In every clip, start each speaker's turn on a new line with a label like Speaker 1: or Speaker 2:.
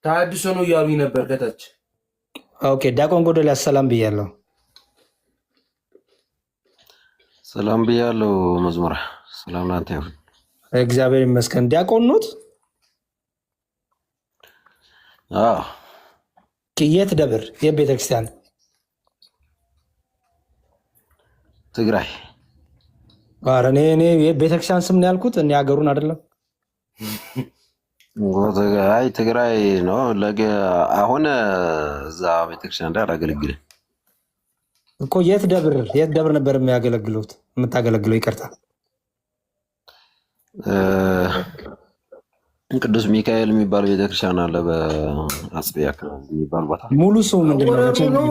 Speaker 1: ታድሶ ነው እያሉኝ ነበር ከታች።
Speaker 2: ኦኬ ዲያቆን ጎዶልያስ ሰላም ብያለሁ።
Speaker 3: ሰላም ብያለሁ። መዝሙር ሰላም ላንተ ይሁን።
Speaker 2: እግዚአብሔር ይመስገን። ዲያቆን ኖት?
Speaker 3: አዎ።
Speaker 2: የት ደብር? የት ቤተክርስቲያን?
Speaker 3: ትግራይ።
Speaker 2: ኧረ እኔ ቤተክርስቲያን ስም ነው ያልኩት፣ እኔ ሀገሩን አይደለም።
Speaker 3: አይ ትግራይ ነው። አሁን እዛ ቤተክርስቲያን ላይ አላገለግልም
Speaker 2: እኮ። የት ደብር ነበር የምታገለግለው? ይቅርታ
Speaker 3: ቅዱስ ሚካኤል የሚባል ቤተክርስቲያን አለ በአጽቢያ የሚባል ቦታ።
Speaker 2: ሙሉ ስሙ ምንድን ነው?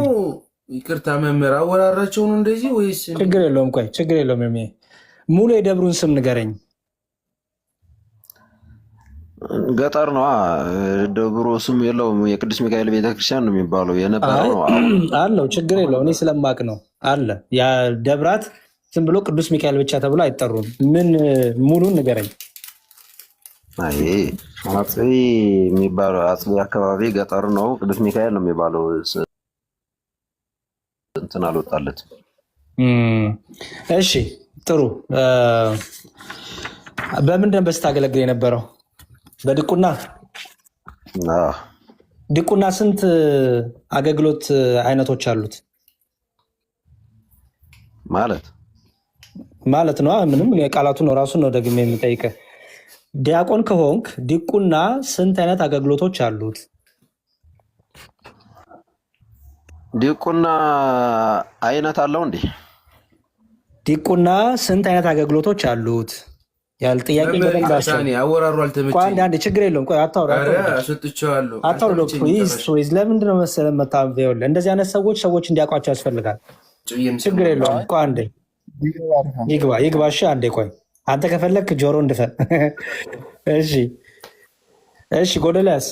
Speaker 1: ይቅርታ መምህር አወራራቸው ነው እንደዚህ ወይስ?
Speaker 2: ችግር የለውም። ቆይ ችግር የለውም። ሙሉ የደብሩን ስም ንገረኝ።
Speaker 3: ገጠር ነው ደብሩ። ስም የለውም። የቅዱስ ሚካኤል ቤተክርስቲያን ነው የሚባለው። የነበረው ነው
Speaker 2: አለው። ችግር የለው። እኔ ስለማቅ ነው አለ። ያ ደብራት ዝም ብሎ ቅዱስ ሚካኤል ብቻ ተብሎ አይጠሩም። ምን ሙሉን ንገረኝ።
Speaker 3: አይ አጽቢ የሚባለው አጽቢ አካባቢ ገጠር ነው። ቅዱስ ሚካኤል ነው የሚባለው። እንትን አልወጣለትም።
Speaker 2: እሺ ጥሩ። በምንድን ነበር ስታገለግል የነበረው? በድቁና? ድቁና ስንት አገልግሎት አይነቶች አሉት? ማለት ነው። ምንም የቃላቱ ነው ራሱን ነው ደግሜ የሚጠይቀ። ዲያቆን ከሆንክ ድቁና ስንት አይነት አገልግሎቶች አሉት?
Speaker 3: ድቁና አይነት አለው እንዴ?
Speaker 2: ዲቁና ስንት አይነት አገግሎቶች አሉት? ያል ጥያቄ
Speaker 1: አወራሩ አልተመቸኝም።
Speaker 2: አንድ ችግር የለውም። ቆይ ለምንድን ነው መሰለህ እንደዚህ አይነት ሰዎች እንዲያውቋቸው ያስፈልጋል። ችግር የለውም። ቆይ አንዴ ይግባ። እሺ አንዴ ቆይ አንተ ከፈለክ ጆሮ እንድፈን። እሺ ጎዶልያስ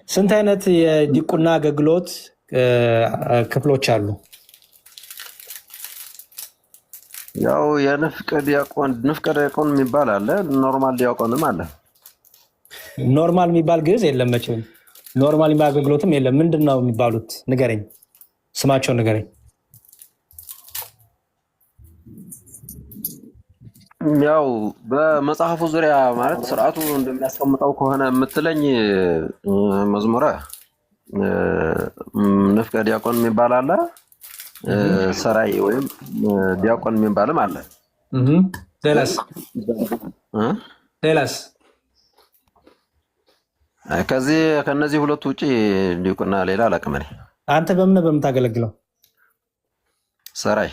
Speaker 2: ስንት አይነት የዲቁና አገልግሎት ክፍሎች አሉ?
Speaker 3: ያው የንፍቀ ዲያቆን የሚባል አለ። ኖርማል ዲያቆንም አለ።
Speaker 2: ኖርማል የሚባል ግዕዝ የለም መቼም። ኖርማል የሚባል አገልግሎትም የለም። ምንድን ነው የሚባሉት? ንገረኝ፣ ስማቸውን ንገረኝ።
Speaker 3: ያው በመጽሐፉ ዙሪያ ማለት ስርዓቱ እንደሚያስቀምጠው ከሆነ የምትለኝ መዝሙረ ንፍቀ ዲያቆን የሚባል አለ። ሰራይ ወይም ዲያቆን የሚባልም አለ።
Speaker 2: ሌላስ?
Speaker 3: ከነዚህ ሁለቱ ውጭ ዲቁና ሌላ አላውቅም እኔ።
Speaker 2: አንተ በምን በምታገለግለው? ሰራይ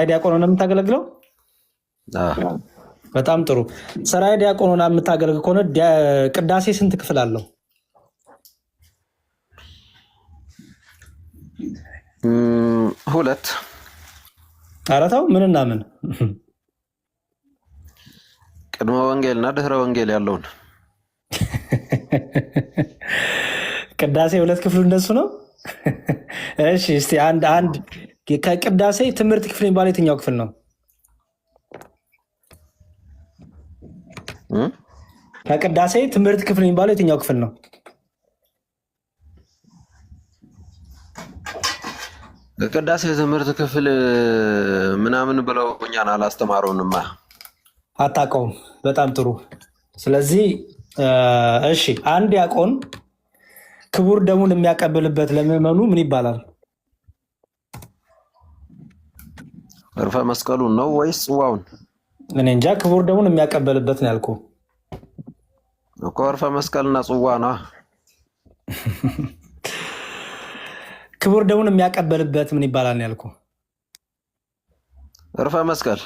Speaker 2: ዲያቆን ሆነ የምታገለግለው? በጣም ጥሩ። ሰራይ ዲያቆን ሆነ የምታገለግል ከሆነ ቅዳሴ ስንት ክፍል አለው?
Speaker 3: ሁለት።
Speaker 2: ኧረ ተው! ምንና ምን?
Speaker 3: ቅድመ ወንጌል እና ድህረ ወንጌል ያለውን
Speaker 2: ቅዳሴ ሁለት ክፍሉ እንደሱ ነው። እሺ እስቲ አንድ ከቅዳሴ ትምህርት ክፍል የሚባለው የትኛው ክፍል ነው? ከቅዳሴ ትምህርት ክፍል የሚባለው የትኛው ክፍል ነው?
Speaker 3: ከቅዳሴ ትምህርት ክፍል ምናምን ብለው እኛን አላስተማሩንማ።
Speaker 2: አታውቀውም? በጣም ጥሩ። ስለዚህ እሺ አንድ ዲያቆን ክቡር ደሙን የሚያቀብልበት ለምዕመኑ ምን ይባላል?
Speaker 3: ዕርፈ መስቀሉን ነው ወይስ ጽዋውን?
Speaker 2: እኔ እንጃ። ክቡር ደሙን የሚያቀበልበት ነው ያልኩህ
Speaker 3: እኮ። ዕርፈ መስቀልና ጽዋ ነው።
Speaker 2: ክቡር ደሙን የሚያቀበልበት ምን ይባላል ነው ያልኩህ?
Speaker 3: ዕርፈ መስቀል።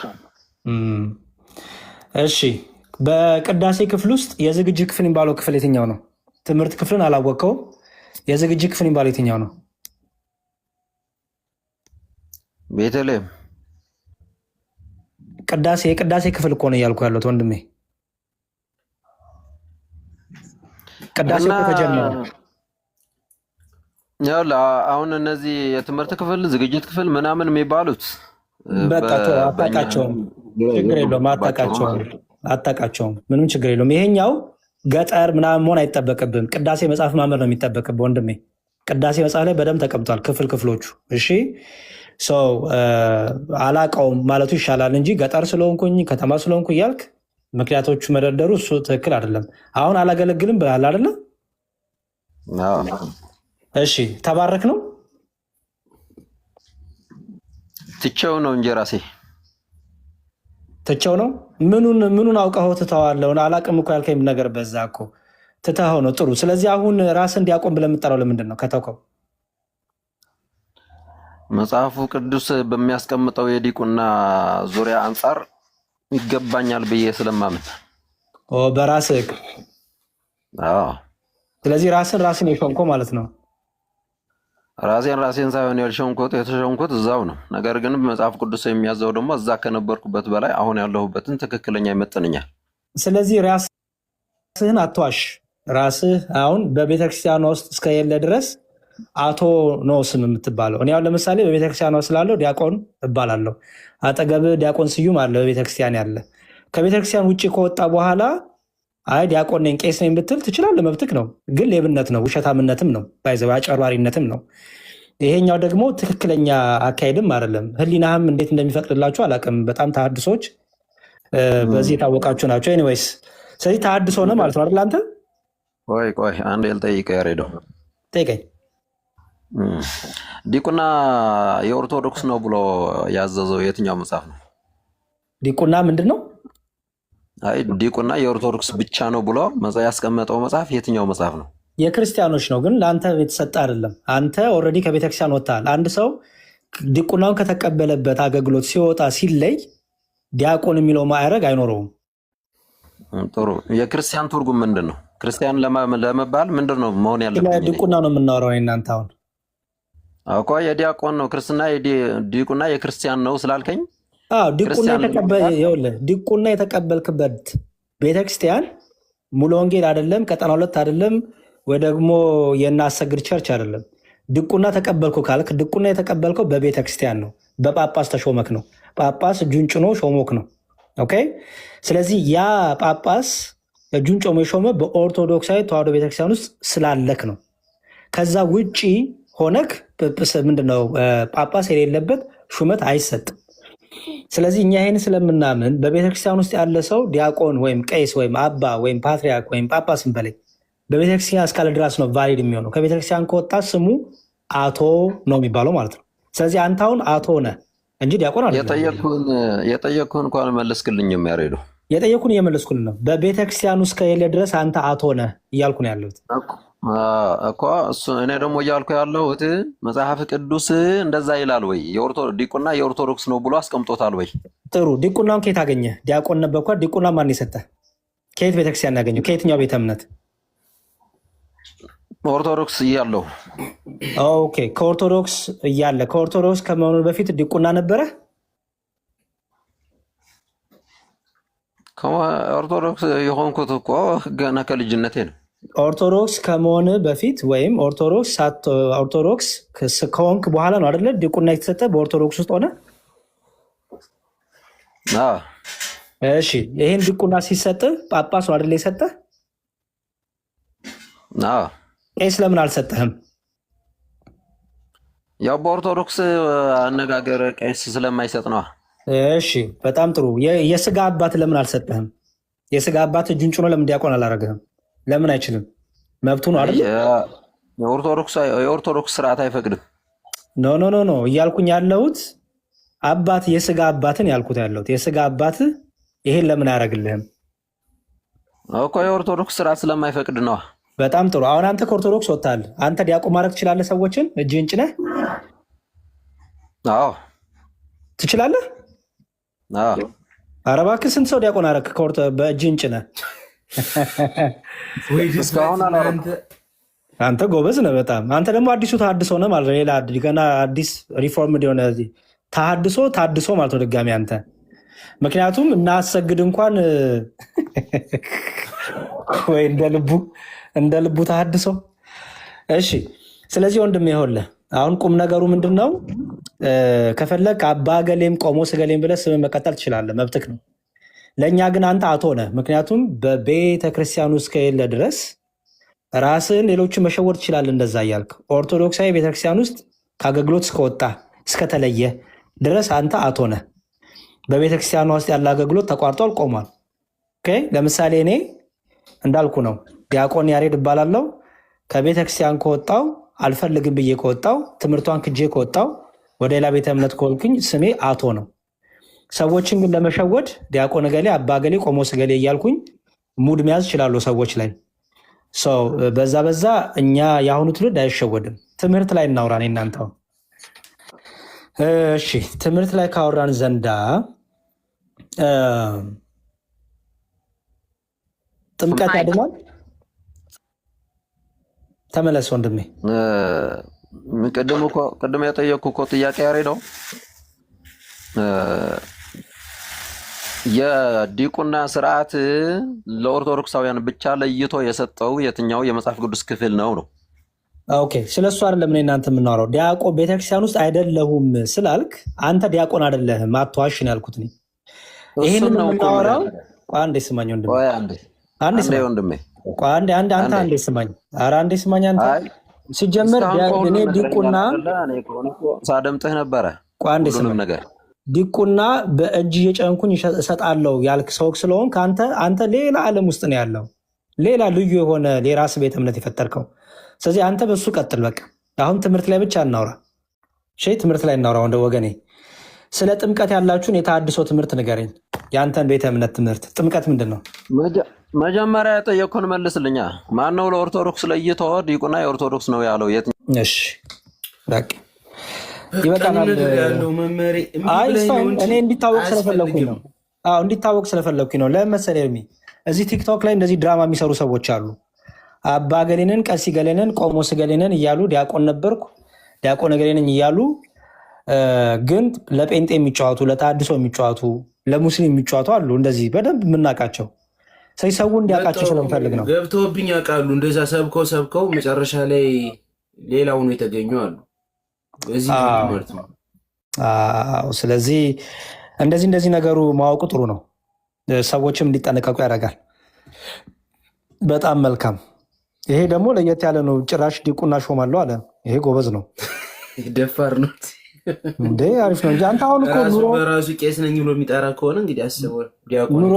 Speaker 2: እሺ በቅዳሴ ክፍል ውስጥ የዝግጅት ክፍል የሚባለው ክፍል የትኛው ነው? ትምህርት ክፍልን አላወቀውም። የዝግጅት ክፍል የሚባለው የትኛው ነው?
Speaker 3: ቤተልሔም።
Speaker 2: የቅዳሴ ክፍል እኮ ነው እያልኩ ያለሁት ወንድሜ። ቅዳሴ ተጀመረ።
Speaker 3: አሁን እነዚህ የትምህርት ክፍል፣ ዝግጅት ክፍል ምናምን የሚባሉት
Speaker 2: በቃ አታውቃቸውም። ችግር የለውም። አታውቃቸውም። ምንም ችግር የለውም። ይሄኛው ገጠር ምናምን መሆን አይጠበቅብም። ቅዳሴ መጽሐፍ ማመር ነው የሚጠበቅብህ ወንድሜ። ቅዳሴ መጽሐፍ ላይ በደንብ ተቀምጧል ክፍሎቹ። እሺ ሰው አላውቀውም ማለቱ ይሻላል እንጂ ገጠር ስለሆንኩኝ ከተማ ስለሆንኩ እያልክ ምክንያቶቹ መደርደሩ እሱ ትክክል አይደለም። አሁን አላገለግልም ብለሃል አይደለ? እሺ ተባረክ ነው
Speaker 3: ትቼው ነው እንጂ ራሴ
Speaker 2: ትቼው ነው። ምኑን አውቀኸው ትተዋለህ? አላቅም እኮ ያልከኝ ነገር በዛ እኮ ትተኸው ነው። ጥሩ። ስለዚህ አሁን ራስን እንዲያቆም ብለህ የምጠራው ለምንድን ነው? ከተውከው
Speaker 3: መጽሐፉ ቅዱስ በሚያስቀምጠው የዲቁና ዙሪያ አንጻር ይገባኛል ብዬ ስለማምን
Speaker 2: በራስህ። ስለዚህ ራስን የሾምከው ማለት ነው።
Speaker 3: ራሴን ሳይሆን የተሾምኩት እዛው ነው። ነገር ግን መጽሐፍ ቅዱስ የሚያዘው ደግሞ እዛ ከነበርኩበት በላይ አሁን ያለሁበትን ትክክለኛ ይመጥንኛል።
Speaker 2: ስለዚህ ራስህን አትዋሽ። ራስህ አሁን በቤተክርስቲያኗ ውስጥ እስከሌለ ድረስ አቶ ነው ስም የምትባለው። እኔ አሁን ለምሳሌ በቤተክርስቲያኗ ስላለው ዲያቆን እባላለሁ። አጠገብህ ዲያቆን ስዩም አለ በቤተክርስቲያን ያለ። ከቤተክርስቲያን ውጭ ከወጣ በኋላ አይ ዲያቆን ነኝ ቄስ ነኝ ብትል ትችላለህ፣ መብትክ ነው። ግን ሌብነት ነው፣ ውሸታምነትም ነው፣ አጭበርባሪነትም ነው። ይሄኛው ደግሞ ትክክለኛ አካሄድም አይደለም። ህሊናህም እንዴት እንደሚፈቅድላችሁ አላውቅም። በጣም ተሐድሶች በዚህ የታወቃችሁ ናቸው። ኤኒዌይስ ስለዚህ ተሐድሶ ነው ማለት ነው አይደል? አንተ
Speaker 3: ቆይ አንድ ልጠይቅህ ያሬዶ።
Speaker 2: ጠይቀኝ።
Speaker 3: ዲቁና የኦርቶዶክስ ነው ብሎ ያዘዘው የትኛው መጽሐፍ ነው?
Speaker 2: ዲቁና ምንድን ነው?
Speaker 3: አይ ዲቁና የኦርቶዶክስ ብቻ ነው ብሎ ያስቀመጠው መጽሐፍ የትኛው መጽሐፍ ነው?
Speaker 2: የክርስቲያኖች ነው፣ ግን ለአንተ የተሰጠ አይደለም። አንተ ኦልሬዲ ከቤተክርስቲያን ወጥተሃል። አንድ ሰው ዲቁናውን ከተቀበለበት አገልግሎት ሲወጣ ሲለይ ዲያቆን የሚለው ማዕረግ አይኖረውም።
Speaker 3: ጥሩ። የክርስቲያን ትርጉም ምንድን ነው? ክርስቲያን ለመባል ምንድን ነው መሆን ያለበት?
Speaker 2: ዲቁና ነው የምናወራው እናንተ አሁን
Speaker 3: እኮ የዲያቆን ነው ክርስትና። ዲቁና የክርስቲያን ነው ስላልከኝ
Speaker 2: ዲቁና የተቀበልክበት ቤተክርስቲያን ሙሉ ወንጌል አይደለም፣ ቀጠና ሁለት አይደለም፣ ወይ ደግሞ የናሰግድ ቸርች አይደለም። ድቁና ተቀበልኩ ካልክ ድቁና የተቀበልከው በቤተክርስቲያን ነው፣ በጳጳስ ተሾመክ ነው። ጳጳስ እጁን ጭኖ ሾሞክ ነው። ኦኬ። ስለዚህ ያ ጳጳስ እጁን ጮሞ የሾመ በኦርቶዶክሳዊ ተዋሕዶ ቤተክርስቲያን ውስጥ ስላለክ ነው። ከዛ ውጪ ሆነክ ምንድነው ጳጳስ የሌለበት ሹመት አይሰጥም። ስለዚህ እኛ ይህን ስለምናምን በቤተክርስቲያን ውስጥ ያለ ሰው ዲያቆን ወይም ቄስ ወይም አባ ወይም ፓትሪያርክ ወይም ጳጳስን በላይ በቤተክርስቲያን እስካለ ድረስ ነው ቫሊድ የሚሆነው። ከቤተክርስቲያን ከወጣ ስሙ አቶ ነው የሚባለው ማለት ነው። ስለዚህ አንተ አሁን አቶ ነህ እንጂ ዲያቆን አለ።
Speaker 3: የጠየቅኩህን እንኳን መለስክልኝም ያሬዶ።
Speaker 2: የጠየኩን እየመለስኩልን ነው። በቤተክርስቲያን ውስጥ ከሌለ ድረስ አንተ አቶ ነህ እያልኩ ነው ያለሁት
Speaker 3: እኮ። እኔ ደግሞ እያልኩ ያለሁት መጽሐፍ ቅዱስ እንደዛ ይላል ወይ? ዲቁና የኦርቶዶክስ ነው ብሎ አስቀምጦታል ወይ?
Speaker 2: ጥሩ። ዲቁናውን ከየት አገኘ? ዲያቆን ነበርኳ። ዲቁና ማን የሰጠ? ከየት ቤተክርስቲያን ያገኘው? ከየትኛው ቤተ እምነት?
Speaker 3: ኦርቶዶክስ እያለሁ።
Speaker 2: ኦኬ። ከኦርቶዶክስ እያለ ከኦርቶዶክስ ከመሆኑ በፊት ዲቁና ነበረ?
Speaker 3: ኦርቶዶክስ የሆንኩት እኮ ገና ከልጅነቴ ነው።
Speaker 2: ኦርቶዶክስ ከመሆን በፊት ወይም ኦርቶዶክስ ከሆንክ በኋላ ነው አይደለ? ዲቁና የተሰጠ በኦርቶዶክስ ውስጥ ሆነ። እሺ፣ ይሄን ዲቁና ሲሰጥ ጳጳስ ነው አይደለ የሰጠ? ቄስ ለምን አልሰጠህም?
Speaker 3: ያው በኦርቶዶክስ አነጋገር ቄስ ስለማይሰጥ ነው።
Speaker 2: እሺ፣ በጣም ጥሩ። የስጋ አባት ለምን አልሰጠህም? የስጋ አባት እጁን ጭኖ ለምን ዲያቆን አላረገህም? ለምን አይችልም? መብቱ ነው አይደል?
Speaker 3: የኦርቶዶክስ ስርዓት አይፈቅድም።
Speaker 2: ኖ እያልኩኝ ያለሁት አባት የስጋ አባትን ያልኩት ያለሁት የስጋ አባት ይሄን ለምን አያደርግልህም
Speaker 3: እኮ? የኦርቶዶክስ ስርዓት ስለማይፈቅድ ነው።
Speaker 2: በጣም ጥሩ። አሁን አንተ ከኦርቶዶክስ ወጥተሃል። አንተ ዲያቆን ማድረግ ትችላለህ? ሰዎችን እጅህን ጭነህ?
Speaker 3: አዎ
Speaker 2: ትችላለህ። ኧረ እባክህ ስንት ሰው ዲያቆን አደረግህ በእጅህን ጭነህ? አንተ ጎበዝ ነህ በጣም። አንተ ደግሞ አዲሱ ተሐድሶ ነህ ማለት ነው። ሌላ ገና አዲስ ሪፎርም ሆነ ታድሶ ማለት ነው ድጋሚ አንተ። ምክንያቱም እናሰግድ እንኳን ወይ እንደ ልቡ ተሐድሶ። እሺ፣ ስለዚህ ወንድም ይኸውልህ አሁን ቁም ነገሩ ምንድን ነው? ከፈለግ አባ ገሌም ቆሞስ ገሌም ብለህ ስም መቀጠል ትችላለህ፣ መብትክ ነው። ለእኛ ግን አንተ አቶ ነህ። ምክንያቱም በቤተ ክርስቲያን ውስጥ ከሌለ ድረስ ራስህን ሌሎችን መሸወር ትችላለህ። እንደዛ እያልክ ኦርቶዶክሳዊ ቤተክርስቲያን ውስጥ ከአገልግሎት እስከወጣ እስከተለየ ድረስ አንተ አቶ ነህ። በቤተክርስቲያኗ ውስጥ ያለ አገልግሎት ተቋርጧል፣ ቆሟል። ለምሳሌ እኔ እንዳልኩ ነው፣ ዲያቆን ያሬድ እባላለሁ። ከቤተክርስቲያን ከወጣው አልፈልግም ብዬ ከወጣው ትምህርቷን ክጄ ከወጣው ወደ ሌላ ቤተ እምነት ከሆንኩኝ ስሜ አቶ ነው። ሰዎችን ግን ለመሸወድ ዲያቆን ገሌ፣ አባ ገሌ፣ ቆሞስ ገሌ እያልኩኝ ሙድ መያዝ ይችላሉ ሰዎች ላይ። በዛ እኛ የአሁኑ ትውልድ አይሸወድም። ትምህርት ላይ እናውራ እናንተው። እሺ ትምህርት ላይ ካወራን ዘንዳ ጥምቀት ያድናል? ተመለስ ወንድሜ።
Speaker 3: ቅድም የጠየቅኩ እኮ ጥያቄ ያሬደው የዲቁና ስርዓት ለኦርቶዶክሳውያን ብቻ ለይቶ የሰጠው የትኛው የመጽሐፍ ቅዱስ ክፍል ነው?
Speaker 2: ኦኬ፣ ስለሱ አይደለም እኔ እናንተ የምናወራው። ዲያቆን ቤተክርስቲያን ውስጥ አይደለሁም ስላልክ አንተ ዲያቆን አይደለህም፣ አትዋሽ ነው ያልኩት። ይህንን የምናወራው አንዴ ስማኝ ወንድሜ፣ አንዴ ስማኝ። ኧረ አንዴ ስማኝ አንተ። ሲጀምር እኔ ዲቁና
Speaker 3: ሳደምጥህ ነበረ።
Speaker 2: አንዴ ስማኝ ነገር ዲቁና በእጅ እየጨንኩኝ እሰጣለሁ ያልክ ሰው ስለሆን አንተ ሌላ ዓለም ውስጥ ነው ያለው፣ ሌላ ልዩ የሆነ የራስ ቤተ እምነት የፈጠርከው። ስለዚህ አንተ በሱ ቀጥል። በቃ አሁን ትምህርት ላይ ብቻ እናውራ። ትምህርት ላይ እናውራ ወንደ ወገኔ። ስለ ጥምቀት ያላችሁን የተሃድሶ ትምህርት ንገረኝ። የአንተን ቤተ እምነት ትምህርት ጥምቀት ምንድን ነው?
Speaker 3: መጀመሪያ የጠየቅኩህን መልስልኛ። ማነው ለኦርቶዶክስ ለይቶ ዲቁና የኦርቶዶክስ ነው ያለው?
Speaker 2: እሺ በቃ ይበቃናል። እኔ እንዲታወቅ ስለፈለኩኝ ነው። ለመሰለ ኤርሚ እዚህ ቲክቶክ ላይ እንደዚህ ድራማ የሚሰሩ ሰዎች አሉ። አባ ገሌንን፣ ቀሲ ገሌንን፣ ቆሞስ ገሌንን እያሉ ዲያቆን ነበርኩ ዲያቆን ገሌንን እያሉ ግን ለጴንጤ የሚጫወቱ፣ ለተሃድሶ የሚጫወቱ፣ ለሙስሊም የሚጫወቱ አሉ። እንደዚህ በደንብ የምናውቃቸው ሰው እንዲያውቃቸው ስለምፈልግ ነው።
Speaker 1: ገብተውብኝ ያውቃሉ። እንደዛ ሰብከው መጨረሻ ላይ ሌላ ሆኖ የተገኙ አሉ።
Speaker 2: ስለዚህ እንደዚህ ነገሩ ማወቁ ጥሩ ነው። ሰዎችም እንዲጠነቀቁ ያደርጋል። በጣም መልካም። ይሄ ደግሞ ለየት ያለ ነው። ጭራሽ ዲቁና ሾማለሁ አለ። ይሄ ጎበዝ ነው፣
Speaker 1: ደፋር ነው
Speaker 2: እንዴ! አሪፍ ነው እንጂ አንተ አሁን እኮ ኑሮ
Speaker 1: በራሱ ቄስ ነኝ ብሎ የሚጠራ ከሆነ እንግዲህ አስበው።
Speaker 2: ኑሮ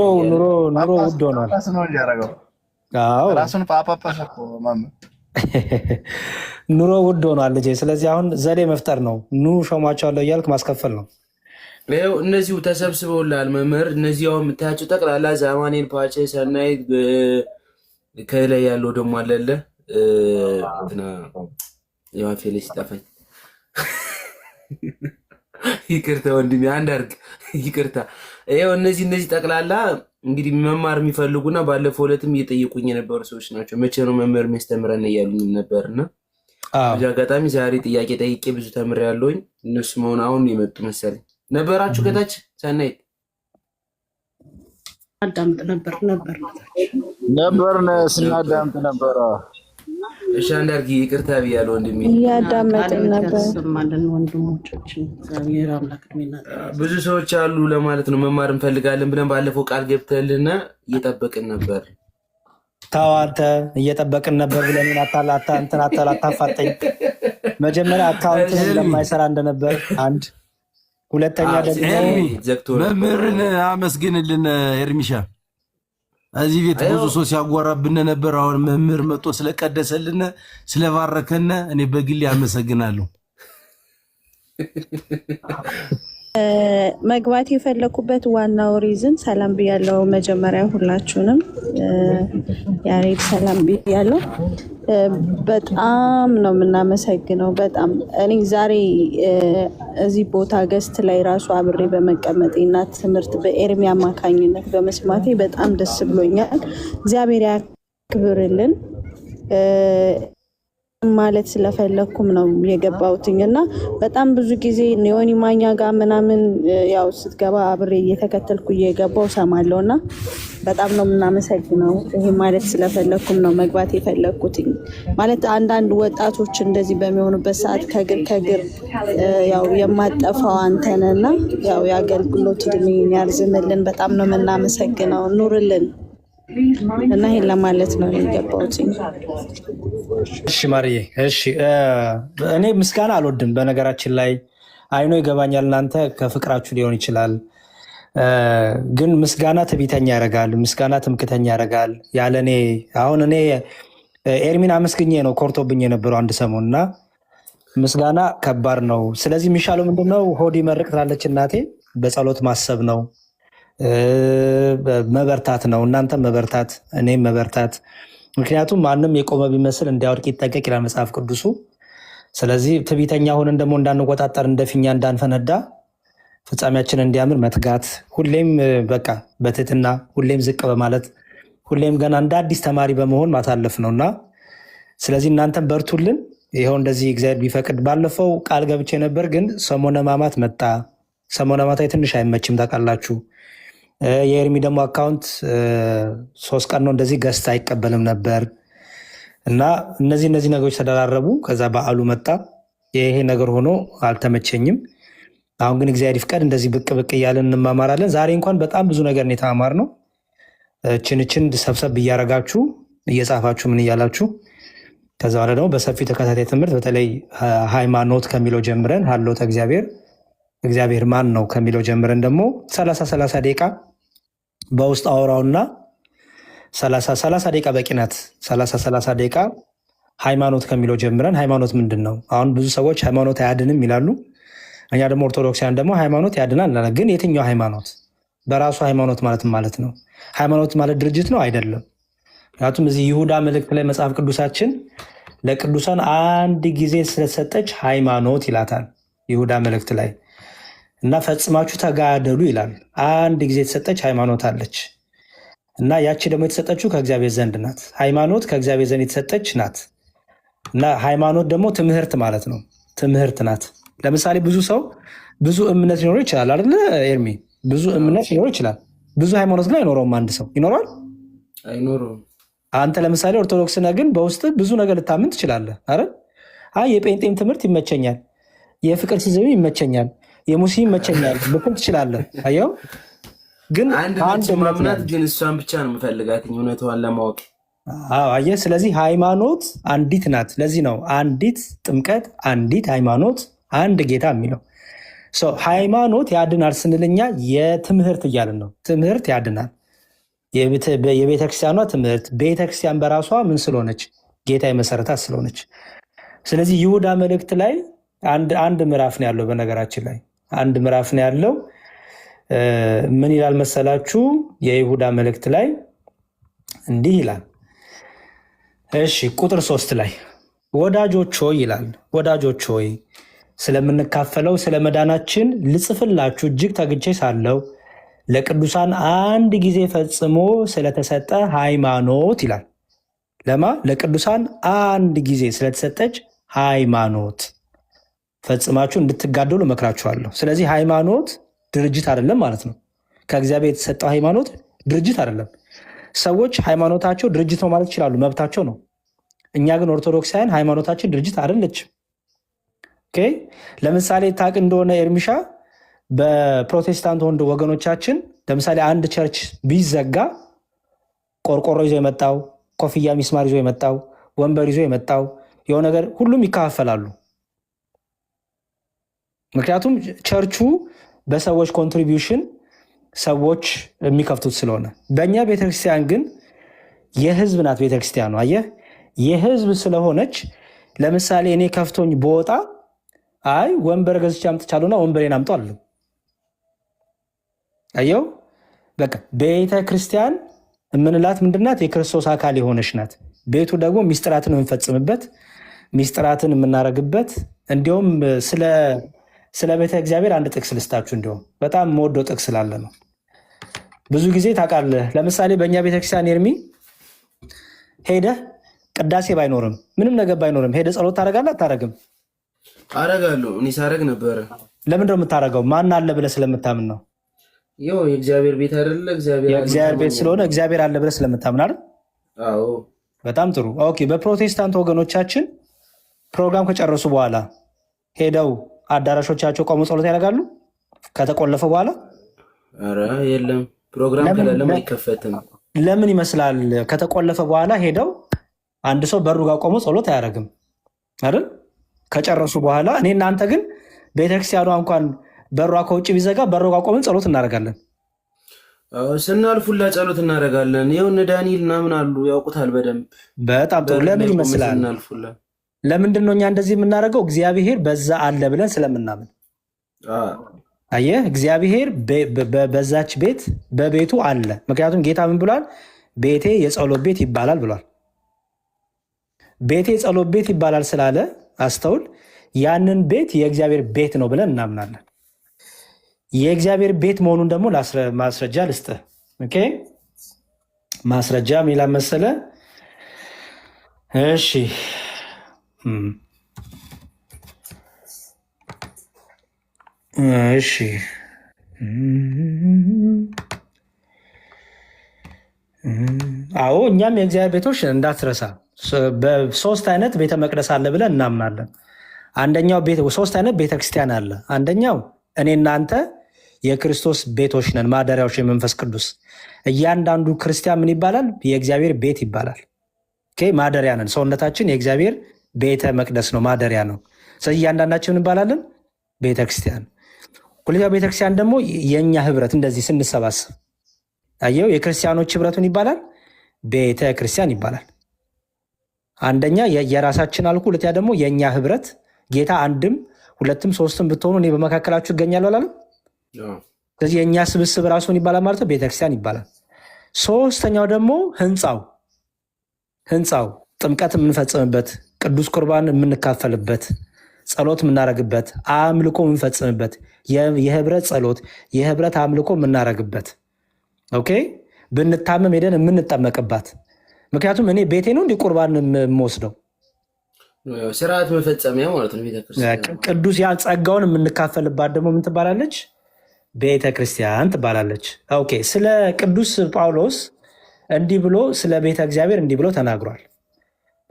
Speaker 2: ውድ ሆኗል።
Speaker 4: ራሱን ጳጳጳስ እኮ
Speaker 2: ኑሮ ውድ ሆኗል ልጄ። ስለዚህ አሁን ዘዴ መፍጠር ነው። ኑ ሾማቸዋለሁ እያልክ ማስከፈል ነው።
Speaker 1: ይኸው እነዚሁ ተሰብስበውላል መምህር። እነዚህ አሁን የምታያቸው ጠቅላላ ዛማኔል፣ ፓቼ፣ ሰናይት ከላይ ያለው ደግሞ አለለ የዋፌሌ ሲጠፋኝ ይቅርታ ወንድሜ፣ አንድ አድርግ ይቅርታ። ይኸው እነዚህ ጠቅላላ እንግዲህ መማር የሚፈልጉና ባለፈው ዕለትም እየጠየቁኝ የነበሩ ሰዎች ናቸው። መቼ ነው መምህር የሚያስተምረን እያሉኝ ነበርና በዚህ አጋጣሚ ዛሬ ጥያቄ ጠይቄ ብዙ ተምሬያለሁኝ። እነሱ መሆን አሁን የመጡ መሰለኝ። ነበራችሁ ከታች ሰናይት
Speaker 5: አዳምጥ ነበርን
Speaker 4: ስናዳምጥ ነበረ።
Speaker 1: እሺ አንድ አድርጊ ይቅርታ ብያለሁ ወንድሜ።
Speaker 6: እያዳመጥን ነበር።
Speaker 5: ወንድሞቻችን እግዚአብሔር አምላክ
Speaker 1: ብዙ ሰዎች አሉ ለማለት ነው። መማር እንፈልጋለን ብለን ባለፈው ቃል ገብተልና እየጠበቅን ነበር።
Speaker 2: ተው አንተ እየጠበቅን ነበር ብለን አታፋጠኝ። መጀመሪያ አካውንት እንደማይሰራ እንደነበር አንድ፣ ሁለተኛ ደግሞ
Speaker 7: መምህርን አመስግንልን ኤርሚሻ። እዚህ ቤት ብዙ ሰው ሲያጓራብን ነበር። አሁን መምህር መጥቶ ስለቀደሰልን ስለባረከን እኔ በግሌ አመሰግናለሁ።
Speaker 6: መግባት የፈለኩበት ዋናው ሪዝን ሰላም ብያለው። መጀመሪያ ሁላችሁንም ያሬድ ሰላም ብያለው። በጣም ነው የምናመሰግነው። በጣም እኔ ዛሬ እዚህ ቦታ ገስት ላይ ራሱ አብሬ በመቀመጤ እና ትምህርት በኤርሚ አማካኝነት በመስማቴ በጣም ደስ ብሎኛል። እግዚአብሔር ያክብርልን። ማለት ስለፈለኩም ነው የገባሁትኝ እና በጣም ብዙ ጊዜ ዮኒ ማኛ ጋር ምናምን ያው ስትገባ አብሬ እየተከተልኩ እየገባው ሰማለሁ እና በጣም ነው የምናመሰግነው። ይሄ ማለት ስለፈለኩም ነው መግባት የፈለኩትኝ። ማለት አንዳንድ ወጣቶች እንደዚህ በሚሆኑበት ሰዓት ከግር ያው የማጠፋው አንተነና ያው የአገልግሎት እድሜን ያርዝምልን። በጣም ነው የምናመሰግነው። ኑርልን እና ይሄን ለማለት ነው የገባሁት።
Speaker 2: እሺ ማርዬ፣ እሺ እኔ ምስጋና አልወድም በነገራችን ላይ አይኖ ይገባኛል፣ እናንተ ከፍቅራችሁ ሊሆን ይችላል። ግን ምስጋና ትዕቢተኛ ያደርጋል፣ ምስጋና ትምክተኛ ያደርጋል። ያለ እኔ አሁን እኔ ኤርሚን አመስግኜ ነው ኮርቶብኝ የነበረው አንድ ሰሞን እና ምስጋና ከባድ ነው። ስለዚህ የሚሻለው ምንድነው? ሆድ ይመርቅ ትላለች እናቴ፣ በጸሎት ማሰብ ነው፣ መበርታት ነው። እናንተም መበርታት፣ እኔም መበርታት። ምክንያቱም ማንም የቆመ ቢመስል እንዲያወድቅ ይጠንቀቅ ይላል መጽሐፍ ቅዱሱ። ስለዚህ ትዕቢተኛ ሆነን ደግሞ እንዳንቆጣጠር፣ እንደ ፊኛ እንዳንፈነዳ፣ ፍጻሜያችን እንዲያምር መትጋት፣ ሁሌም በቃ በትህትና ሁሌም ዝቅ በማለት ሁሌም ገና እንደ አዲስ ተማሪ በመሆን ማሳለፍ ነው እና ስለዚህ እናንተም በርቱልን። ይኸው እንደዚህ እግዚአብሔር ቢፈቅድ ባለፈው ቃል ገብቼ ነበር፣ ግን ሰሞነ ሕማማት መጣ። ሰሞነ ሕማማት ትንሽ አይመችም ታውቃላችሁ። የኤርሚ ደግሞ አካውንት 3 ቀን ነው እንደዚህ ገዝታ አይቀበልም ነበር እና እነዚህ ነገሮች ተደራረቡ። ከዛ በዓሉ መጣ። ይሄ ነገር ሆኖ አልተመቸኝም። አሁን ግን እግዚአብሔር ይፍቀድ እንደዚህ ብቅ ብቅ እያለን እንማማራለን። ዛሬ እንኳን በጣም ብዙ ነገር ነው የተማማርነው። ችን ሰብሰብ እያረጋችሁ እየጻፋችሁ ምን እያላችሁ ከዛ በኋላ ደግሞ በሰፊ ተከታታይ ትምህርት በተለይ ሃይማኖት ከሚለው ጀምረን ሀሎተ እግዚአብሔር ማን ነው ከሚለው ጀምረን ደግሞ 30 ደቂቃ በውስጥ አውራውና 30 ደቂቃ በቂ ናት። 30 ደቂቃ ሃይማኖት ከሚለው ጀምረን ሃይማኖት ምንድን ነው? አሁን ብዙ ሰዎች ሃይማኖት አያድንም ይላሉ። እኛ ደግሞ ኦርቶዶክሳውያን ደግሞ ሃይማኖት ያድናል እንላለን። ግን የትኛው ሃይማኖት? በራሱ ሃይማኖት ማለት ነው። ሃይማኖት ማለት ድርጅት ነው አይደለም። ምክንያቱም እዚህ ይሁዳ መልእክት ላይ መጽሐፍ ቅዱሳችን ለቅዱሳን አንድ ጊዜ ስለተሰጠች ሃይማኖት ይላታል ይሁዳ መልእክት ላይ እና ፈጽማችሁ ተጋደሉ ይላል። አንድ ጊዜ የተሰጠች ሃይማኖት አለች እና ያቺ ደግሞ የተሰጠችው ከእግዚአብሔር ዘንድ ናት። ሃይማኖት ከእግዚአብሔር ዘንድ የተሰጠች ናት እና ሃይማኖት ደግሞ ትምህርት ማለት ነው። ትምህርት ናት። ለምሳሌ ብዙ ሰው ብዙ እምነት ሊኖረው ይችላል አይደለ ኤርሚ? ብዙ እምነት ሊኖረው ይችላል። ብዙ ሃይማኖት ግን አይኖረውም። አንድ ሰው ይኖረዋል?
Speaker 1: አይኖረውም።
Speaker 2: አንተ ለምሳሌ ኦርቶዶክስ ነህ፣ ግን በውስጥ ብዙ ነገር ልታምን ትችላለህ አይደል? አይ የጴንጤም ትምህርት ይመቸኛል፣ የፍቅር ሲዝም ይመቸኛል፣ የሙስሊም ይመቸኛል ልትል ትችላለህ። አየው ግን
Speaker 1: አንድ ማምናት ግን እሷን ብቻ ነው የምፈልጋት እውነቷን ለማወቅ።
Speaker 2: አየህ፣ ስለዚህ ሃይማኖት አንዲት ናት። ለዚህ ነው አንዲት ጥምቀት፣ አንዲት ሃይማኖት፣ አንድ ጌታ የሚለው። ሃይማኖት ያድናል ስንልኛ የትምህርት እያልን ነው። ትምህርት ያድናል። የቤተክርስቲያኗ ትምህርት፣ ቤተክርስቲያን በራሷ ምን ስለሆነች? ጌታ የመሰረታት ስለሆነች። ስለዚህ ይሁዳ መልእክት ላይ አንድ ምዕራፍ ነው ያለው። በነገራችን ላይ አንድ ምዕራፍ ነው ያለው። ምን ይላል መሰላችሁ? የይሁዳ መልእክት ላይ እንዲህ ይላል። እሺ ቁጥር 3 ላይ ወዳጆች ሆይ ይላል። ወዳጆች ሆይ ስለምንካፈለው ስለ መዳናችን ልጽፍላችሁ እጅግ ተግቼ ሳለሁ ለቅዱሳን አንድ ጊዜ ፈጽሞ ስለተሰጠ ሃይማኖት ይላል። ለማ? ለቅዱሳን አንድ ጊዜ ስለተሰጠች ሃይማኖት ፈጽማችሁ እንድትጋደሉ እመክራችኋለሁ። ስለዚህ ሃይማኖት ድርጅት አይደለም ማለት ነው። ከእግዚአብሔር የተሰጠው ሃይማኖት ድርጅት አይደለም። ሰዎች ሃይማኖታቸው ድርጅት ነው ማለት ይችላሉ፣ መብታቸው ነው። እኛ ግን ኦርቶዶክሳውያን ሃይማኖታችን ድርጅት አይደለችም። ለምሳሌ ታቅ እንደሆነ ኤርሚሻ በፕሮቴስታንት ወንድ ወገኖቻችን ለምሳሌ አንድ ቸርች ቢዘጋ ቆርቆሮ ይዞ የመጣው ኮፍያ ሚስማር ይዞ የመጣው ወንበር ይዞ የመጣው የሆነ ነገር ሁሉም ይካፈላሉ። ምክንያቱም ቸርቹ በሰዎች ኮንትሪቢዩሽን ሰዎች የሚከፍቱት ስለሆነ። በእኛ ቤተክርስቲያን ግን የህዝብ ናት ቤተክርስቲያኑ። አየህ፣ የህዝብ ስለሆነች ለምሳሌ እኔ ከፍቶኝ በወጣ አይ ወንበር ገዝቼ አምጥቻለሁና ወንበሬን አምጡ አለ። አየው፣ በቃ ቤተክርስቲያን የምንላት ምንድናት? የክርስቶስ አካል የሆነች ናት። ቤቱ ደግሞ ሚስጥራትን የምንፈጽምበት፣ ሚስጥራትን የምናረግበት። እንዲሁም ስለ ቤተ እግዚአብሔር አንድ ጥቅስ ልስጣችሁ። እንዲሁም በጣም መወደው ጥቅስ ስላለ ነው። ብዙ ጊዜ ታውቃለህ፣ ለምሳሌ በእኛ ቤተክርስቲያን ኤርሚ ሄደህ ቅዳሴ ባይኖርም ምንም ነገር ባይኖርም ሄደ ጸሎት ታደርጋለህ አታደርግም?
Speaker 1: አረጋለሁ። እኔ ሳረግ ነበረ።
Speaker 2: ለምንድን ነው የምታደርገው? ማን አለ ብለህ ስለምታምን ነው።
Speaker 1: ያው የእግዚአብሔር ቤት አይደለ?
Speaker 2: የእግዚአብሔር ቤት ስለሆነ እግዚአብሔር አለ ብለህ ስለምታምን አይደል?
Speaker 1: አዎ።
Speaker 2: በጣም ጥሩ። ኦኬ። በፕሮቴስታንት ወገኖቻችን ፕሮግራም ከጨረሱ በኋላ ሄደው አዳራሾቻቸው ቆመው ጸሎት ያደርጋሉ ከተቆለፈ በኋላ?
Speaker 1: ኧረ የለም፣ ፕሮግራም ከሌለም አይከፈትም።
Speaker 2: ለምን ይመስላል? ከተቆለፈ በኋላ ሄደው አንድ ሰው በሩ ጋር ቆሞ ጸሎት አያደርግም አይደል? ከጨረሱ በኋላ እኔ እናንተ ግን ቤተክርስቲያኗ እንኳን በሯ ከውጭ ቢዘጋ በሩ ጋር ቆመን ጸሎት እናደርጋለን።
Speaker 1: ስናልፉላ ጸሎት እናደርጋለን። ይኸው እነ ዳንኤል ምናምን አሉ፣ ያውቁታል በደንብ።
Speaker 2: በጣም ጥሩ። ለምን ይመስላል? ለምንድን ነው እኛ እንደዚህ የምናደርገው? እግዚአብሔር በዛ አለ ብለን ስለምናምን። አየህ፣ እግዚአብሔር በዛች ቤት በቤቱ አለ። ምክንያቱም ጌታ ምን ብሏል? ቤቴ የጸሎት ቤት ይባላል ብሏል። ቤቴ የጸሎት ቤት ይባላል ስላለ አስተውል፣ ያንን ቤት የእግዚአብሔር ቤት ነው ብለን እናምናለን። የእግዚአብሔር ቤት መሆኑን ደግሞ ማስረጃ ልስጥህ። ኦኬ፣ ማስረጃ ሜላ መሰለ። እሺ፣ እሺ፣ አዎ፣ እኛም የእግዚአብሔር ቤቶች እንዳትረሳ። በሶስት አይነት ቤተ መቅደስ አለ ብለን እናምናለን። አንደኛው ሶስት አይነት ቤተክርስቲያን አለ። አንደኛው እኔ እናንተ የክርስቶስ ቤቶች ነን፣ ማደሪያዎች የመንፈስ ቅዱስ። እያንዳንዱ ክርስቲያን ምን ይባላል? የእግዚአብሔር ቤት ይባላል። ማደሪያ ነን። ሰውነታችን የእግዚአብሔር ቤተ መቅደስ ነው፣ ማደሪያ ነው። ስለዚህ እያንዳንዳችን ምን እንባላለን? ቤተክርስቲያን። ሁለተኛው ቤተክርስቲያን ደግሞ የእኛ ህብረት፣ እንደዚህ ስንሰባሰብ አየው፣ የክርስቲያኖች ህብረቱን ይባላል ቤተ ክርስቲያን ይባላል። አንደኛ የራሳችን አልኩ፣ ሁለተኛ ደግሞ የእኛ ህብረት። ጌታ አንድም ሁለትም ሶስትም ብትሆኑ እኔ በመካከላችሁ እገኛለሁ አላለም? ስለዚህ የእኛ ስብስብ ራሱን ይባላል ማለት ነው፣ ቤተክርስቲያን ይባላል። ሶስተኛው ደግሞ ህንፃው ጥምቀት የምንፈጽምበት፣ ቅዱስ ቁርባን የምንካፈልበት፣ ጸሎት የምናረግበት፣ አምልኮ የምንፈጽምበት፣ የህብረት ጸሎት የህብረት አምልኮ የምናረግበት፣ ኦኬ፣ ብንታመም ሄደን የምንጠመቅባት። ምክንያቱም እኔ ቤቴ ነው እንዲህ ቁርባን የምወስደው፣
Speaker 1: ስርዓት መፈጸሚያ ማለት ነው ቤተክርስቲያን።
Speaker 2: ቅዱስ ያን ጸጋውን የምንካፈልባት ደግሞ ምን ትባላለች? ቤተክርስቲያን ትባላለች። ኦኬ፣ ስለ ቅዱስ ጳውሎስ እንዲህ ብሎ ስለ ቤተ እግዚአብሔር እንዲህ ብሎ ተናግሯል።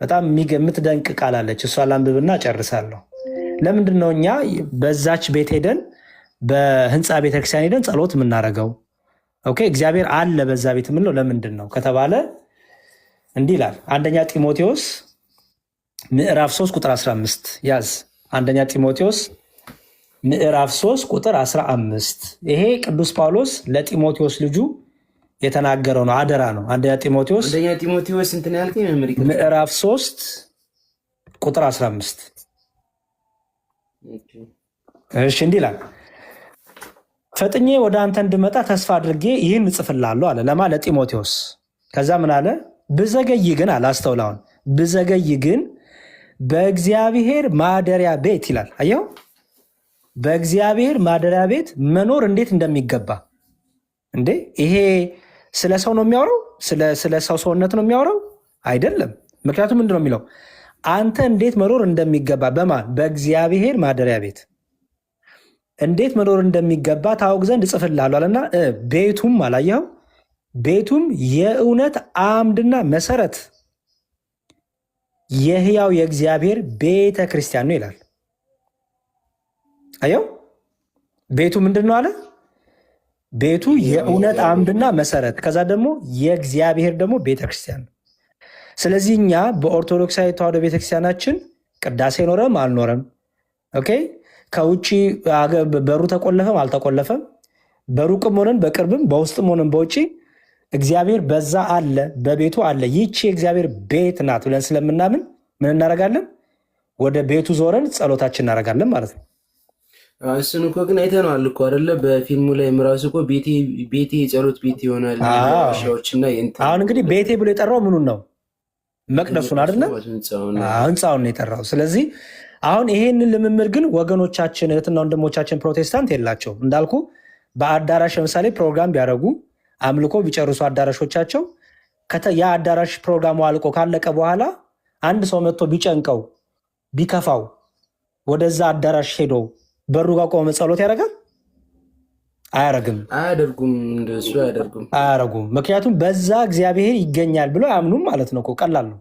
Speaker 2: በጣም የምትደንቅ ቃል አለች። እሷ ላንብብና ጨርሳለሁ። ለምንድን ነው እኛ በዛች ቤት ሄደን በህንፃ ቤተክርስቲያን ሄደን ጸሎት የምናደርገው? ኦኬ፣ እግዚአብሔር አለ በዛ ቤት የምንለው ለምንድን ነው ከተባለ እንዲህ ይላል። አንደኛ ጢሞቴዎስ ምዕራፍ 3 ቁጥር 15 ያዝ። አንደኛ ጢሞቴዎስ ምዕራፍ 3 ቁጥር 15። ይሄ ቅዱስ ጳውሎስ ለጢሞቴዎስ ልጁ የተናገረው ነው፣ አደራ ነው። አንደኛ ጢሞቴዎስ
Speaker 1: እንትን ያልከኝ
Speaker 2: ምዕራፍ 3 ቁጥር 15። እሺ፣ እንዲህ ይላል። ፈጥኜ ወደ አንተ እንድመጣ ተስፋ አድርጌ ይህን እጽፍልሃለሁ አለ። ለማ ለጢሞቴዎስ። ከዛ ምን አለ? ብዘገይ ግን አለ፣ አስተውላውን፣ ብዘገይ ግን በእግዚአብሔር ማደሪያ ቤት ይላል። አየው፣ በእግዚአብሔር ማደሪያ ቤት መኖር እንዴት እንደሚገባ እንዴ! ይሄ ስለ ሰው ነው የሚያወራው? ስለ ሰው ሰውነት ነው የሚያወራው? አይደለም። ምክንያቱም ምንድን ነው የሚለው? አንተ እንዴት መኖር እንደሚገባ በማን? በእግዚአብሔር ማደሪያ ቤት እንዴት መኖር እንደሚገባ ታውቅ ዘንድ እጽፍልሃለሁ አለና ቤቱም አላየኸው? ቤቱም የእውነት አምድና መሰረት የሕያው የእግዚአብሔር ቤተ ክርስቲያን ነው ይላል። አየው፣ ቤቱ ምንድን ነው አለ? ቤቱ የእውነት አምድና መሰረት፣ ከዛ ደግሞ የእግዚአብሔር ደግሞ ቤተክርስቲያን ነው። ስለዚህ እኛ በኦርቶዶክሳዊ ተዋሕዶ ቤተክርስቲያናችን ቅዳሴ ኖረም አልኖረም፣ ኦኬ፣ ከውጭ በሩ ተቆለፈም አልተቆለፈም፣ በሩቅም ሆነን በቅርብም በውስጥም ሆነን በውጭ እግዚአብሔር በዛ አለ፣ በቤቱ አለ። ይቺ የእግዚአብሔር ቤት ናት ብለን ስለምናምን ምን እናደርጋለን? ወደ ቤቱ ዞረን ጸሎታችን እናደርጋለን ማለት ነው።
Speaker 1: እሱን እኮ ግን አይተነዋል እኮ አይደለ? በፊልሙ ላይ ራሱ እኮ ቤቴ የጸሎት ቤት ይሆናል።
Speaker 2: አሁን እንግዲህ ቤቴ ብሎ የጠራው ምኑን ነው? መቅደሱን አይደለ? ህንፃውን ነው የጠራው። ስለዚህ አሁን ይሄንን ልምምድ ግን ወገኖቻችን እህትና ወንድሞቻችን ፕሮቴስታንት የላቸውም። እንዳልኩ በአዳራሽ ለምሳሌ ፕሮግራም ቢያደርጉ አምልኮ ቢጨርሱ አዳራሾቻቸው ያ አዳራሽ ፕሮግራሙ አልቆ ካለቀ በኋላ አንድ ሰው መጥቶ ቢጨንቀው ቢከፋው ወደዛ አዳራሽ ሄዶ በሩ ጋር ቆመ ጸሎት ያደርጋል? አያረግም። አያረጉም። ምክንያቱም በዛ እግዚአብሔር ይገኛል ብሎ አያምኑም ማለት ነው። ቀላል ነው።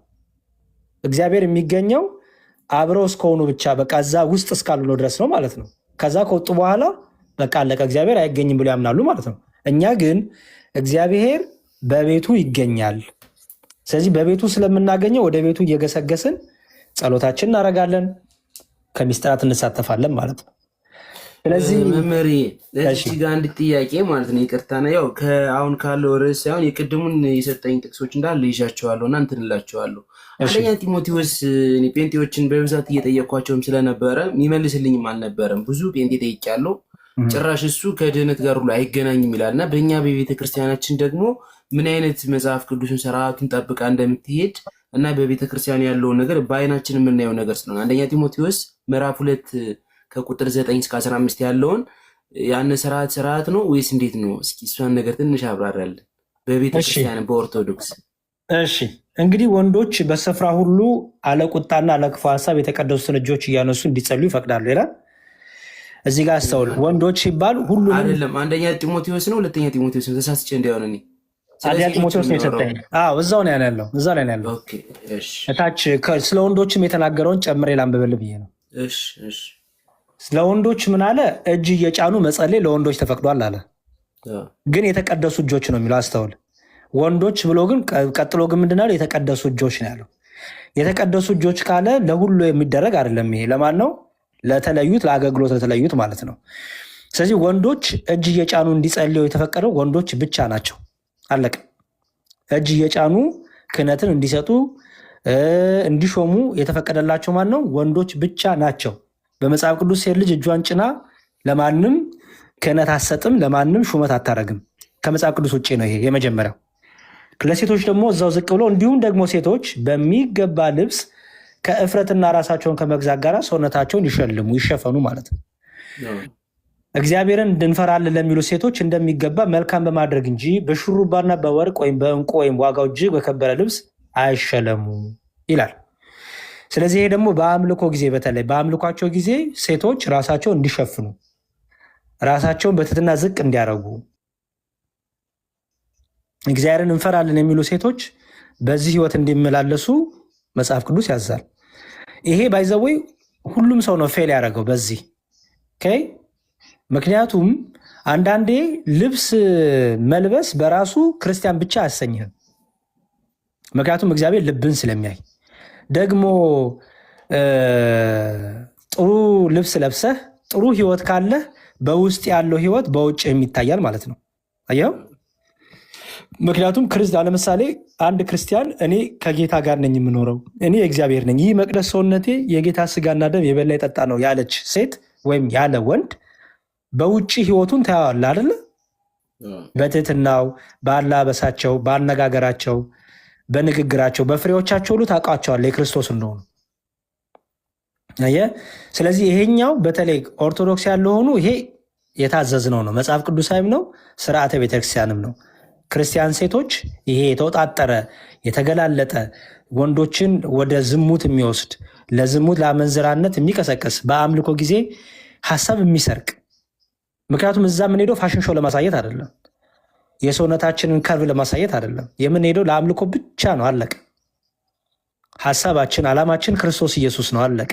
Speaker 2: እግዚአብሔር የሚገኘው አብረው እስከሆኑ ብቻ በቃ እዛ ውስጥ እስካሉ ነው ድረስ ነው ማለት ነው። ከዛ ከወጡ በኋላ በቃ አለቀ፣ እግዚአብሔር አይገኝም ብሎ ያምናሉ ማለት ነው። እኛ ግን እግዚአብሔር በቤቱ ይገኛል። ስለዚህ በቤቱ ስለምናገኘው ወደ ቤቱ እየገሰገስን ጸሎታችን እናደርጋለን፣ ከሚስጥራት እንሳተፋለን ማለት ነው። ስለዚህ
Speaker 1: መመሪ እዚህ ጋር አንድ ጥያቄ ማለት ነው። ይቅርታ ነው ያው አሁን ካለው ርዕስ ሳይሆን የቅድሙን የሰጠኝ ጥቅሶች እንዳለ ይዣቸዋለሁ እና እንትን እላቸዋለሁ። አንደኛ ጢሞቴዎስ ጴንጤዎችን በብዛት እየጠየኳቸውም ስለነበረ የሚመልስልኝም አልነበረም። ብዙ ጴንጤ ጠይቄያለሁ። ጭራሽ እሱ ከድህነት ጋር ሁሉ አይገናኝም ይላል እና በእኛ በቤተ ክርስቲያናችን ደግሞ ምን አይነት መጽሐፍ ቅዱስን ስርዓቱን ጠብቃ እንደምትሄድ እና በቤተ ክርስቲያን ያለውን ነገር በአይናችን የምናየው ነገር ስለሆነ አንደኛ ጢሞቴዎስ ምዕራፍ 2 ከቁጥር 9 እስከ 15 ያለውን ያን ስርዓት ነው ወይስ እንዴት ነው? እስኪ እሷን ነገር ትንሽ አብራራለን። በቤተ ክርስቲያን በኦርቶዶክስ።
Speaker 2: እሺ እንግዲህ ወንዶች በስፍራ ሁሉ አለቁጣና አለክፉ ሀሳብ የተቀደሱትን እጆች እያነሱ እንዲጸልዩ ይፈቅዳሉ ይላል። እዚህ ጋር አስተውል። ወንዶች ሲባል ሁሉ
Speaker 1: አይደለም። አንደኛ ጢሞቴዎስ ነው፣ ሁለተኛ ጢሞቴዎስ ነው። ተሳስቼ እንዳይሆን እኔ
Speaker 2: አንደኛ ጢሞቴዎስ ነው የሰጠኝ። እዛው ነው ያለው፣ እዛው ላይ ነው ያለው። ኦኬ እሺ። እታች ስለ ወንዶችም የተናገረውን ጨምሬ ላንብብልህ ብዬ ነው።
Speaker 1: እሺ እሺ። ስለ
Speaker 2: ወንዶች ምን አለ? እጅ እየጫኑ መጸለይ ለወንዶች ተፈቅዷል አለ። ግን የተቀደሱ እጆች ነው የሚለው፣ አስተውል። ወንዶች ብሎ ግን ቀጥሎ ግን ምንድን ነው? የተቀደሱ እጆች ነው ያለው። የተቀደሱ እጆች ካለ ለሁሉ የሚደረግ አይደለም። ይሄ ለማን ነው? ለተለዩት፣ ለአገልግሎት ለተለዩት ማለት ነው። ስለዚህ ወንዶች እጅ እየጫኑ እንዲጸልዩ የተፈቀደው ወንዶች ብቻ ናቸው። አለቀ። እጅ እየጫኑ ክህነትን እንዲሰጡ እንዲሾሙ የተፈቀደላቸው ማን ነው? ወንዶች ብቻ ናቸው። በመጽሐፍ ቅዱስ ሴት ልጅ እጇን ጭና ለማንም ክህነት አትሰጥም፣ ለማንም ሹመት አታረግም። ከመጽሐፍ ቅዱስ ውጭ ነው። ይሄ የመጀመሪያው። ለሴቶች ደግሞ እዛው ዝቅ ብሎ እንዲሁም ደግሞ ሴቶች በሚገባ ልብስ ከእፍረትና ራሳቸውን ከመግዛት ጋር ሰውነታቸውን ይሸልሙ ይሸፈኑ ማለት ነው። እግዚአብሔርን እንፈራለን ለሚሉ ሴቶች እንደሚገባ መልካም በማድረግ እንጂ በሹሩባና በወርቅ ወይም በዕንቁ ወይም ዋጋው እጅግ በከበረ ልብስ አይሸለሙ ይላል። ስለዚህ ይሄ ደግሞ በአምልኮ ጊዜ በተለይ በአምልኳቸው ጊዜ ሴቶች ራሳቸውን እንዲሸፍኑ ራሳቸውን በትህትና ዝቅ እንዲያደርጉ እግዚአብሔርን እንፈራለን የሚሉ ሴቶች በዚህ ህይወት እንዲመላለሱ መጽሐፍ ቅዱስ ያዛል። ይሄ ባይዘወይ ሁሉም ሰው ነው ፌል ያደረገው በዚህ። ምክንያቱም አንዳንዴ ልብስ መልበስ በራሱ ክርስቲያን ብቻ አያሰኝህም። ምክንያቱም እግዚአብሔር ልብን ስለሚያይ ደግሞ ጥሩ ልብስ ለብሰህ ጥሩ ህይወት ካለህ በውስጥ ያለው ህይወት በውጭ የሚታያል ማለት ነው። አየው። ምክንያቱም ለምሳሌ አንድ ክርስቲያን እኔ ከጌታ ጋር ነኝ የምኖረው፣ እኔ የእግዚአብሔር ነኝ፣ ይህ መቅደስ ሰውነቴ የጌታ ስጋና ደም የበላ የጠጣ ነው ያለች ሴት ወይም ያለ ወንድ በውጭ ህይወቱን ታያዋለህ አይደለ? በትህትናው፣ በአለባበሳቸው፣ በአነጋገራቸው፣ በንግግራቸው፣ በፍሬዎቻቸው ሁሉ ታውቃቸዋለህ የክርስቶስ እንደሆኑ። ስለዚህ ይሄኛው በተለይ ኦርቶዶክስ ያለ ሆኑ ይሄ የታዘዝነው ነው፣ መጽሐፍ ቅዱሳዊም ነው፣ ስርዓተ ቤተክርስቲያንም ነው። ክርስቲያን ሴቶች ይሄ የተወጣጠረ የተገላለጠ ወንዶችን ወደ ዝሙት የሚወስድ ለዝሙት ለአመንዝራነት የሚቀሰቅስ በአምልኮ ጊዜ ሀሳብ የሚሰርቅ ምክንያቱም እዛ የምንሄደው ፋሽን ሾው ለማሳየት አይደለም፣ የሰውነታችንን ከርቭ ለማሳየት አይደለም። የምንሄደው ለአምልኮ ብቻ ነው። አለቀ። ሀሳባችን አላማችን ክርስቶስ ኢየሱስ ነው። አለቀ።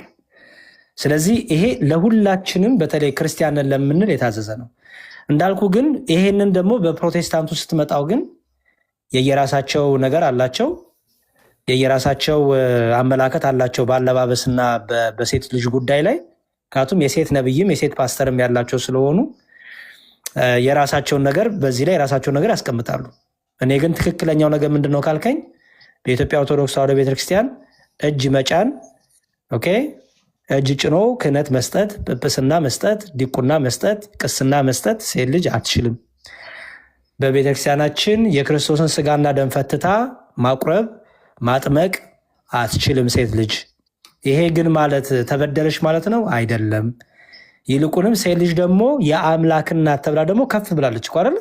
Speaker 2: ስለዚህ ይሄ ለሁላችንም በተለይ ክርስቲያንን ለምንል የታዘዘ ነው። እንዳልኩ ግን ይሄንን ደግሞ በፕሮቴስታንቱ ስትመጣው ግን የየራሳቸው ነገር አላቸው፣ የየራሳቸው አመላከት አላቸው በአለባበስና በሴት ልጅ ጉዳይ ላይ። ምክንያቱም የሴት ነብይም የሴት ፓስተርም ያላቸው ስለሆኑ የራሳቸውን ነገር በዚህ ላይ የራሳቸውን ነገር ያስቀምጣሉ። እኔ ግን ትክክለኛው ነገር ምንድን ነው ካልከኝ በኢትዮጵያ ኦርቶዶክስ ተዋሕዶ ቤተክርስቲያን እጅ መጫን፣ ኦኬ፣ እጅ ጭኖ ክህነት መስጠት፣ ጵጵስና መስጠት፣ ዲቁና መስጠት፣ ቅስና መስጠት ሴት ልጅ አትችልም። በቤተክርስቲያናችን የክርስቶስን ስጋና ደም ፈትታ ማቁረብ ማጥመቅ አትችልም ሴት ልጅ። ይሄ ግን ማለት ተበደለች ማለት ነው አይደለም። ይልቁንም ሴት ልጅ ደግሞ የአምላክ እናት ተብላ ደግሞ ከፍ ብላለች እኮ አይደለ?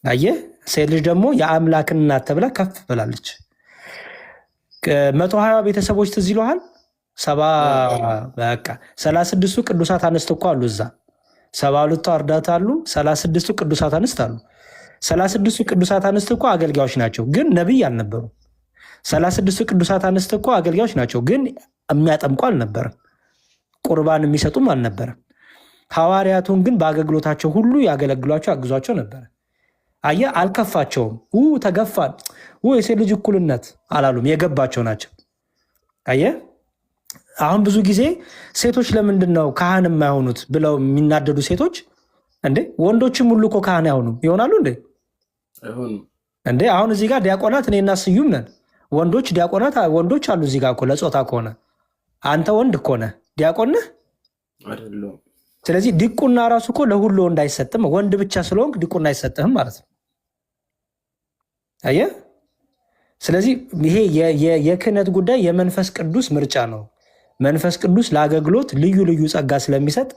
Speaker 2: አየህ፣ ሴት ልጅ ደግሞ የአምላክ እናት ተብላ ከፍ ብላለች። 120 ቤተሰቦች ትዝ ይለዋል። 36ቱ ቅዱሳት አንስት እኮ አሉ እዛ 72ቱ አርዳት አሉ። 36ቱ ቅዱሳት አንስት አሉ። 36ቱ ቅዱሳት አንስት እኮ አገልጋዮች ናቸው፣ ግን ነቢይ አልነበሩ። 36ቱ ቅዱሳት አንስት እኮ አገልጋዮች ናቸው፣ ግን የሚያጠምቁ አልነበረም፣ ቁርባን የሚሰጡም አልነበረም። ሐዋርያቱን ግን በአገልግሎታቸው ሁሉ ያገለግሏቸው ያግዟቸው ነበረ። አየህ፣ አልከፋቸውም። ተገፋን የሴት ልጅ እኩልነት አላሉም፣ የገባቸው ናቸው። አየህ፣ አሁን ብዙ ጊዜ ሴቶች ለምንድን ነው ካህን የማይሆኑት ብለው የሚናደዱ ሴቶች፣ እንዴ ወንዶችም ሁሉ እኮ ካህን አይሆኑም ይሆናሉ እንዴ? አሁን እዚህ ጋር ዲያቆናት እኔና ስዩም ነን። ወንዶች ዲያቆናት ወንዶች አሉ እዚህ ጋር እኮ ለጾታ ከሆነ አንተ ወንድ እኮ ነህ፣ ዲያቆን ነህ። ስለዚህ ዲቁና ራሱ እኮ ለሁሉ ወንድ አይሰጥም። ወንድ ብቻ ስለሆንክ ዲቁና አይሰጥህም ማለት ነው። አየህ፣ ስለዚህ ይሄ የክህነት ጉዳይ የመንፈስ ቅዱስ ምርጫ ነው። መንፈስ ቅዱስ ለአገልግሎት ልዩ ልዩ ጸጋ ስለሚሰጥ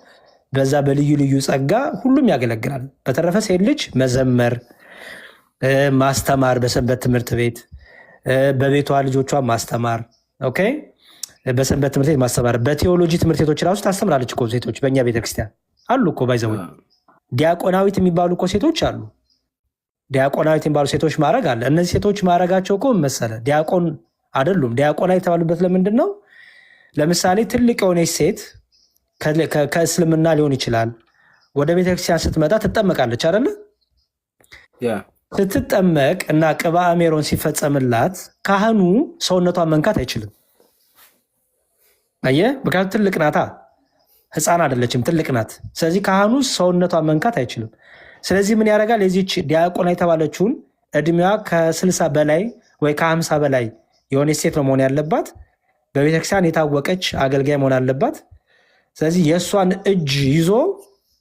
Speaker 2: በዛ በልዩ ልዩ ጸጋ ሁሉም ያገለግላል። በተረፈ ሴት ልጅ መዘመር፣ ማስተማር፣ በሰንበት ትምህርት ቤት በቤቷ ልጆቿ ማስተማር፣ ኦኬ፣ በሰንበት ትምህርት ቤት ማስተማር፣ በቴዎሎጂ ትምህርት ቤቶች ራሱ ታስተምራለች እኮ ሴቶች። በእኛ ቤተክርስቲያን አሉ እኮ ባይዘው ዲያቆናዊት የሚባሉ እኮ ሴቶች አሉ። ዲያቆናዊት የሚባሉ ሴቶች ማዕረግ አለ። እነዚህ ሴቶች ማዕረጋቸው እኮ መሰለ ዲያቆን አይደሉም። ዲያቆናዊ የተባሉበት ለምንድን ነው? ለምሳሌ ትልቅ የሆነች ሴት ከእስልምና ሊሆን ይችላል ወደ ቤተክርስቲያን ስትመጣ ትጠመቃለች አይደለ? ስትጠመቅ እና ቅባ ሜሮን ሲፈጸምላት ካህኑ ሰውነቷን መንካት አይችልም። አየህ፣ ምክንያቱም ትልቅ ናታ፣ ህፃን አይደለችም፣ ትልቅ ናት። ስለዚህ ካህኑ ሰውነቷን መንካት አይችልም። ስለዚህ ምን ያደርጋል? የዚች ዲያቆና የተባለችውን እድሜዋ ከ60 በላይ ወይ ከ50 በላይ የሆነች ሴት ነው መሆን ያለባት። በቤተክርስቲያን የታወቀች አገልጋይ መሆን አለባት። ስለዚህ የእሷን እጅ ይዞ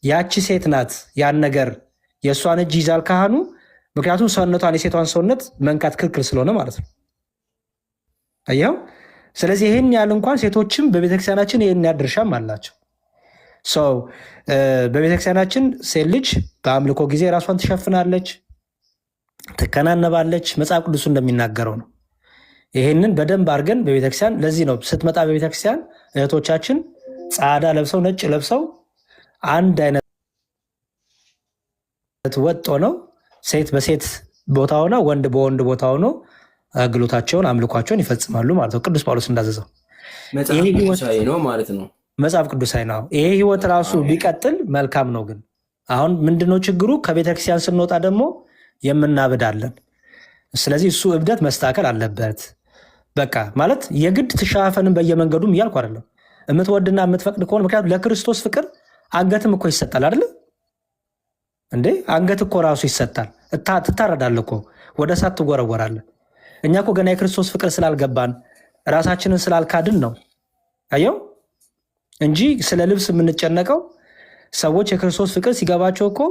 Speaker 2: ያቺ ሴት ናት ያን ነገር የእሷን እጅ ይዛል ካህኑ። ምክንያቱም ሰውነቷን የሴቷን ሰውነት መንካት ክልክል ስለሆነ ማለት ነው። አየኸው። ስለዚህ ይህን ያህል እንኳን ሴቶችም በቤተክርስቲያናችን ይህን ያህል ድርሻም አላቸው። ሰው በቤተክርስቲያናችን ሴት ልጅ በአምልኮ ጊዜ ራሷን ትሸፍናለች፣ ትከናነባለች። መጽሐፍ ቅዱሱ እንደሚናገረው ነው። ይህንን በደንብ አድርገን በቤተክርስቲያን ለዚህ ነው ስትመጣ በቤተክርስቲያን እህቶቻችን ጻዕዳ ለብሰው ነጭ ለብሰው አንድ አይነት ወጥ ሆነው ሴት በሴት ቦታ ሆነ ወንድ በወንድ ቦታ ሆኖ አገልግሎታቸውን አምልኳቸውን ይፈጽማሉ ማለት ነው። ቅዱስ ጳውሎስ እንዳዘዘው
Speaker 1: መጽሐፍ ቅዱሳዊ ነው ማለት ነው።
Speaker 2: መጽሐፍ ቅዱሳዊ ነው። ይሄ ህይወት ራሱ ቢቀጥል መልካም ነው። ግን አሁን ምንድነው ችግሩ? ከቤተክርስቲያን ስንወጣ ደግሞ የምናብዳለን። ስለዚህ እሱ እብደት መስተካከል አለበት። በቃ ማለት የግድ ትሻፈንም በየመንገዱም እያልኩ አይደለም። የምትወድና የምትፈቅድ ከሆነ ምክንያቱም ለክርስቶስ ፍቅር አንገትም እኮ ይሰጣል አይደለ እንዴ? አንገት እኮ ራሱ ይሰጣል። ትታረዳለህ እኮ ወደ እሳት ትወረወራለህ። እኛ እኮ ገና የክርስቶስ ፍቅር ስላልገባን ራሳችንን ስላልካድን ነው። አየው እንጂ ስለ ልብስ የምንጨነቀው ሰዎች የክርስቶስ ፍቅር ሲገባቸው እኮ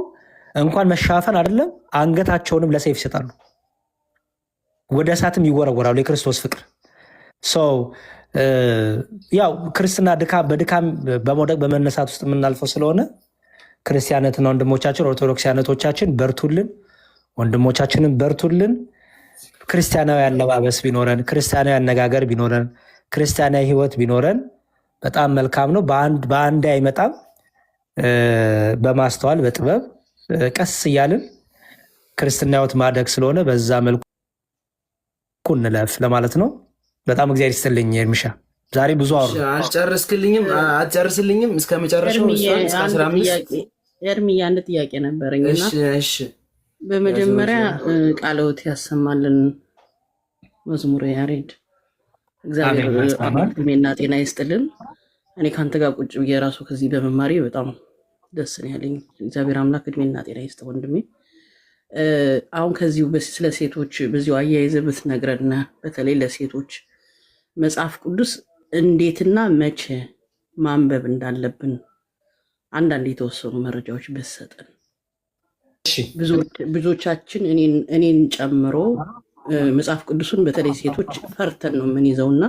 Speaker 2: እንኳን መሻፈን አይደለም አንገታቸውንም ለሰይፍ ይሰጣሉ፣ ወደ እሳትም ይወረወራሉ። የክርስቶስ ፍቅር ሰው ያው ክርስትና በድካም በመውደቅ በመነሳት ውስጥ የምናልፈው ስለሆነ ክርስቲያነትና ወንድሞቻችን ኦርቶዶክሲያነቶቻችን በርቱልን፣ ወንድሞቻችንን በርቱልን። ክርስቲያናዊ አለባበስ ቢኖረን፣ ክርስቲያናዊ አነጋገር ቢኖረን፣ ክርስቲያናዊ ህይወት ቢኖረን በጣም መልካም ነው። በአንድ አይመጣም። በማስተዋል በጥበብ ቀስ እያልን ክርስትና ህይወት ማደግ ስለሆነ በዛ መልኩ እንለፍ ለማለት ነው። በጣም እግዚአብሔር ይስጥልኝ ኤርሚሻ፣ ዛሬ ብዙ አወሩ።
Speaker 1: አትጨርስልኝም እስከ መጨረሻው
Speaker 5: ኤርሚያ አንድ ጥያቄ ነበረኝና በመጀመሪያ ቃልዎት ያሰማልን መዝሙረ ያሬድ እግዚአብሔር እድሜና ጤና ይስጥልን። እኔ ከአንተ ጋር ቁጭ ብዬ ራሱ ከዚህ በመማሪ በጣም ደስ ነው ያለኝ። እግዚአብሔር አምላክ እድሜና ጤና ይስጥ ወንድሜ። አሁን ከዚሁ ስለ ሴቶች በዚሁ አያይዘህ ብትነግረን፣ በተለይ ለሴቶች መጽሐፍ ቅዱስ እንዴትና መቼ ማንበብ እንዳለብን አንዳንድ የተወሰኑ መረጃዎች ብትሰጠን። ብዙዎቻችን እኔን ጨምሮ መጽሐፍ ቅዱሱን በተለይ ሴቶች ፈርተን ነው የምንይዘውና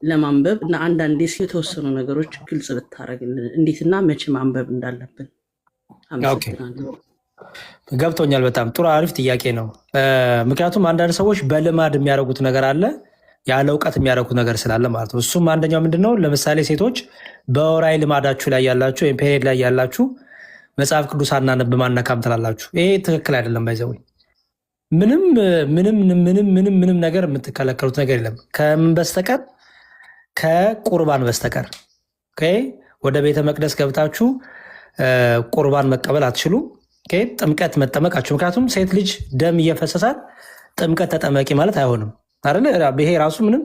Speaker 5: ለማንበብ እና አንዳንዴ የተወሰኑ ነገሮች ግልጽ ብታደርግልን እንዴትና መቼ ማንበብ እንዳለብን። አመሰግናለሁ።
Speaker 2: ገብቶኛል። በጣም ጥሩ አሪፍ ጥያቄ ነው። ምክንያቱም አንዳንድ ሰዎች በልማድ የሚያደርጉት ነገር አለ። ያለ እውቀት የሚያደርጉት ነገር ስላለ ማለት ነው። እሱም አንደኛው ምንድነው? ለምሳሌ ሴቶች በወራይ ልማዳችሁ ላይ ያላችሁ ወይም ፔሪድ ላይ ያላችሁ መጽሐፍ ቅዱስ አናነብም አነካም ትላላችሁ። ይሄ ትክክል አይደለም። ባይዘው ምንም ምንም ምንም ምንም ምንም ነገር የምትከለከሉት ነገር የለም ከምን በስተቀር ከቁርባን በስተቀር። ወደ ቤተ መቅደስ ገብታችሁ ቁርባን መቀበል አትችሉ። ጥምቀት መጠመቃችሁ። ምክንያቱም ሴት ልጅ ደም እየፈሰሳት ጥምቀት ተጠመቂ ማለት አይሆንም አይደለ? ይሄ ራሱ ምንም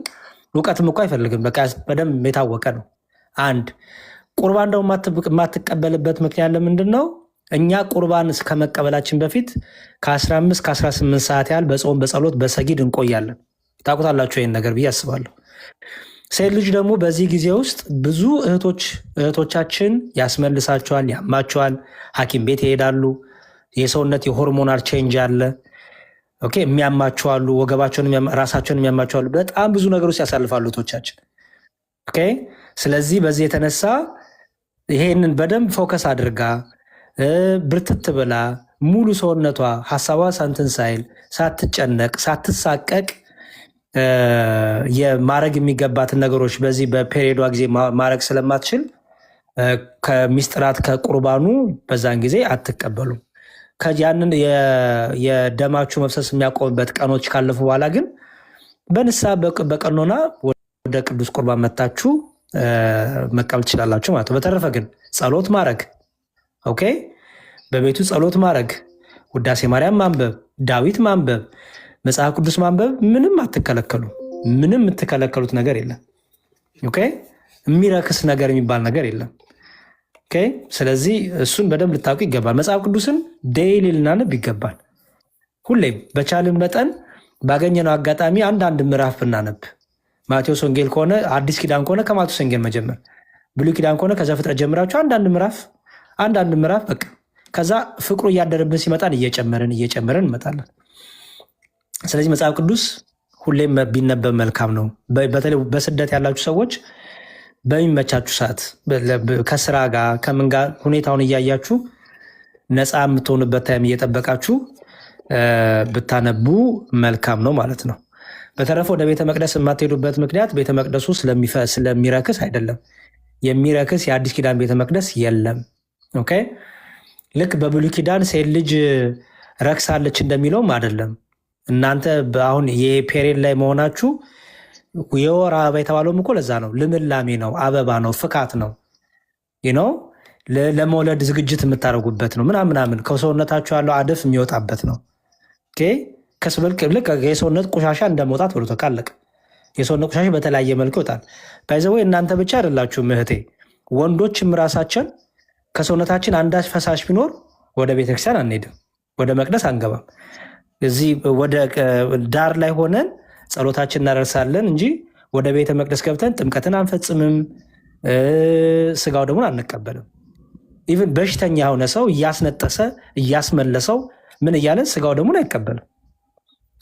Speaker 2: እውቀትም እኮ አይፈልግም። በቃ በደንብ የታወቀ ነው። አንድ ቁርባን ደግሞ የማትቀበልበት ምክንያት ለምንድን ነው? እኛ ቁርባን ከመቀበላችን በፊት ከ15 ከ18 ሰዓት ያህል በጾም በጸሎት በሰጊድ እንቆያለን። ታውቁታላችሁ ይህን ነገር ብዬ አስባለሁ። ሴት ልጅ ደግሞ በዚህ ጊዜ ውስጥ ብዙ እህቶቻችን ያስመልሳቸዋል፣ ያማቸዋል፣ ሐኪም ቤት ይሄዳሉ። የሰውነት የሆርሞናል ቼንጅ አለ። የሚያማቸዋሉ፣ ወገባቸውን ራሳቸውን የሚያማቸዋሉ። በጣም ብዙ ነገሮች ያሳልፋሉ እህቶቻችን። ስለዚህ በዚህ የተነሳ ይሄንን በደንብ ፎከስ አድርጋ ብርትት ብላ ሙሉ ሰውነቷ ሀሳቧ ሳንትን ሳይል ሳትጨነቅ ሳትሳቀቅ የማድረግ የሚገባትን ነገሮች በዚህ በፔሪዮዷ ጊዜ ማድረግ ስለማትችል ከሚስጥራት ከቁርባኑ በዛን ጊዜ አትቀበሉም። ያንን የደማችሁ መፍሰስ የሚያቆምበት ቀኖች ካለፉ በኋላ ግን በንስሐ በቀኖና ወደ ቅዱስ ቁርባን መታችሁ መቀበል ትችላላችሁ ማለት ነው። በተረፈ ግን ጸሎት ማድረግ በቤቱ ጸሎት ማድረግ፣ ውዳሴ ማርያም ማንበብ፣ ዳዊት ማንበብ፣ መጽሐፍ ቅዱስ ማንበብ ምንም አትከለከሉ። ምንም የምትከለከሉት ነገር የለም። የሚረክስ ነገር የሚባል ነገር የለም። ስለዚህ እሱን በደንብ ልታውቁ ይገባል። መጽሐፍ ቅዱስን ዴይሊ ልናነብ ይገባል። ሁሌም በቻልን መጠን ባገኘነው አጋጣሚ አንዳንድ ምዕራፍ ብናነብ፣ ማቴዎስ ወንጌል ከሆነ አዲስ ኪዳን ከሆነ ከማቴዎስ ወንጌል መጀመር፣ ብሉይ ኪዳን ከሆነ ከዘፍጥረት ጀምራችሁ አንዳንድ ምዕራፍ በቃ ከዛ ፍቅሩ እያደረብን ሲመጣን እየጨመርን እንመጣለን። ስለዚህ መጽሐፍ ቅዱስ ሁሌም ቢነበብ መልካም ነው። በተለይ በስደት ያላችሁ ሰዎች በሚመቻችሁ ሰዓት ከስራ ጋር ከምን ጋር ሁኔታውን እያያችሁ ነፃ የምትሆኑበት ታይም እየጠበቃችሁ ብታነቡ መልካም ነው ማለት ነው። በተረፈ ወደ ቤተ መቅደስ የማትሄዱበት ምክንያት ቤተ መቅደሱ ስለሚረክስ አይደለም። የሚረክስ የአዲስ ኪዳን ቤተ መቅደስ የለም። ልክ በብሉይ ኪዳን ሴት ልጅ ረክሳለች እንደሚለውም አይደለም። እናንተ አሁን የፔሬድ ላይ መሆናችሁ የወር አበባ የተባለውም እኮ ለዛ ነው። ልምላሜ ነው፣ አበባ ነው፣ ፍካት ነው፣ ለመውለድ ዝግጅት የምታደርጉበት ነው ምናምን ከሰውነታችሁ ያለው አደፍ የሚወጣበት ነው። ልክ የሰውነት ቆሻሻ እንደመውጣት ብሎ ተቃለቅ። የሰውነት ቆሻሻ በተለያየ መልኩ ይወጣል። ባይዘወይ እናንተ ብቻ አይደላችሁም እህቴ፣ ወንዶችም ራሳችን ከሰውነታችን አንዳች ፈሳሽ ቢኖር ወደ ቤተክርስቲያን አንሄድም፣ ወደ መቅደስ አንገባም። እዚህ ወደ ዳር ላይ ሆነን ጸሎታችን እናደርሳለን እንጂ ወደ ቤተ መቅደስ ገብተን ጥምቀትን አንፈጽምም፣ ስጋው ደግሞ አንቀበልም። ኢቭን በሽተኛ የሆነ ሰው እያስነጠሰ እያስመለሰው ምን እያለን ስጋው ደግሞ አይቀበልም።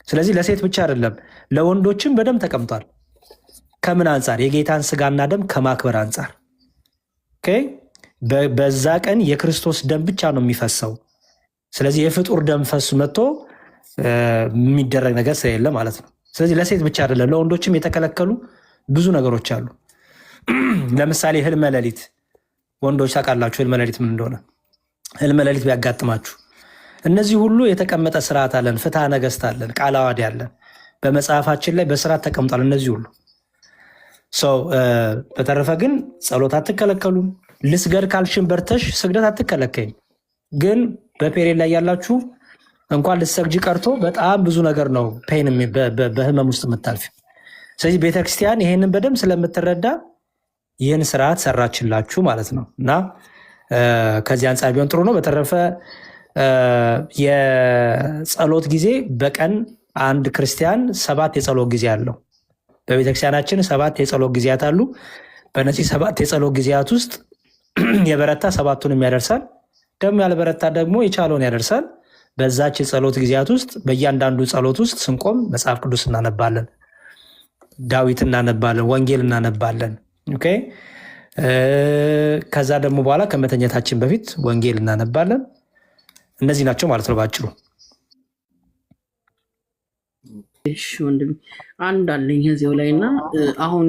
Speaker 2: ስለዚህ ለሴት ብቻ አይደለም ለወንዶችም በደም ተቀምጧል። ከምን አንጻር? የጌታን ስጋና ደም ከማክበር አንጻር። በዛ ቀን የክርስቶስ ደም ብቻ ነው የሚፈሰው። ስለዚህ የፍጡር ደም ፈሱ መጥቶ የሚደረግ ነገር ስለሌለ ማለት ነው። ስለዚህ ለሴት ብቻ አይደለም ለወንዶችም የተከለከሉ ብዙ ነገሮች አሉ። ለምሳሌ ህልመ ሌሊት፣ ወንዶች ታውቃላችሁ ህልመ ሌሊት ምን እንደሆነ። ህልመ ሌሊት ቢያጋጥማችሁ እነዚህ ሁሉ የተቀመጠ ስርዓት አለን፣ ፍትሐ ነገሥት አለን፣ ቃለ ዓዋዲ አለን። በመጽሐፋችን ላይ በስርዓት ተቀምጧል እነዚህ ሁሉ ሰው። በተረፈ ግን ጸሎት አትከለከሉም። ልስገድ ካልሽን በርተሽ ስግደት አትከለከይም። ግን በፔሬድ ላይ ያላችሁ እንኳን ልትሰግጂ ቀርቶ በጣም ብዙ ነገር ነው ፔን በህመም ውስጥ የምታልፊ። ስለዚህ ቤተክርስቲያን ይሄንን በደንብ ስለምትረዳ ይህን ስርዓት ሰራችላችሁ ማለት ነው እና ከዚህ አንጻር ቢሆን ጥሩ ነው። በተረፈ የጸሎት ጊዜ በቀን አንድ ክርስቲያን 7 የጸሎት ጊዜ አለው። በቤተክርስቲያናችን 7 የጸሎት ጊዜያት አሉ። በነዚህ 7 የጸሎት ጊዜያት ውስጥ የበረታ 7ቱንም ያደርሳል፣ ደግሞ ያልበረታ ደግሞ የቻለውን ያደርሳል። በዛች የጸሎት ጊዜያት ውስጥ በእያንዳንዱ ጸሎት ውስጥ ስንቆም መጽሐፍ ቅዱስ እናነባለን፣ ዳዊት እናነባለን፣ ወንጌል እናነባለን። ከዛ ደግሞ በኋላ ከመተኛታችን በፊት ወንጌል እናነባለን። እነዚህ ናቸው ማለት ነው ባጭሩ።
Speaker 5: እሺ ወንድም አንድ አለኝ እዚያው ላይ እና አሁን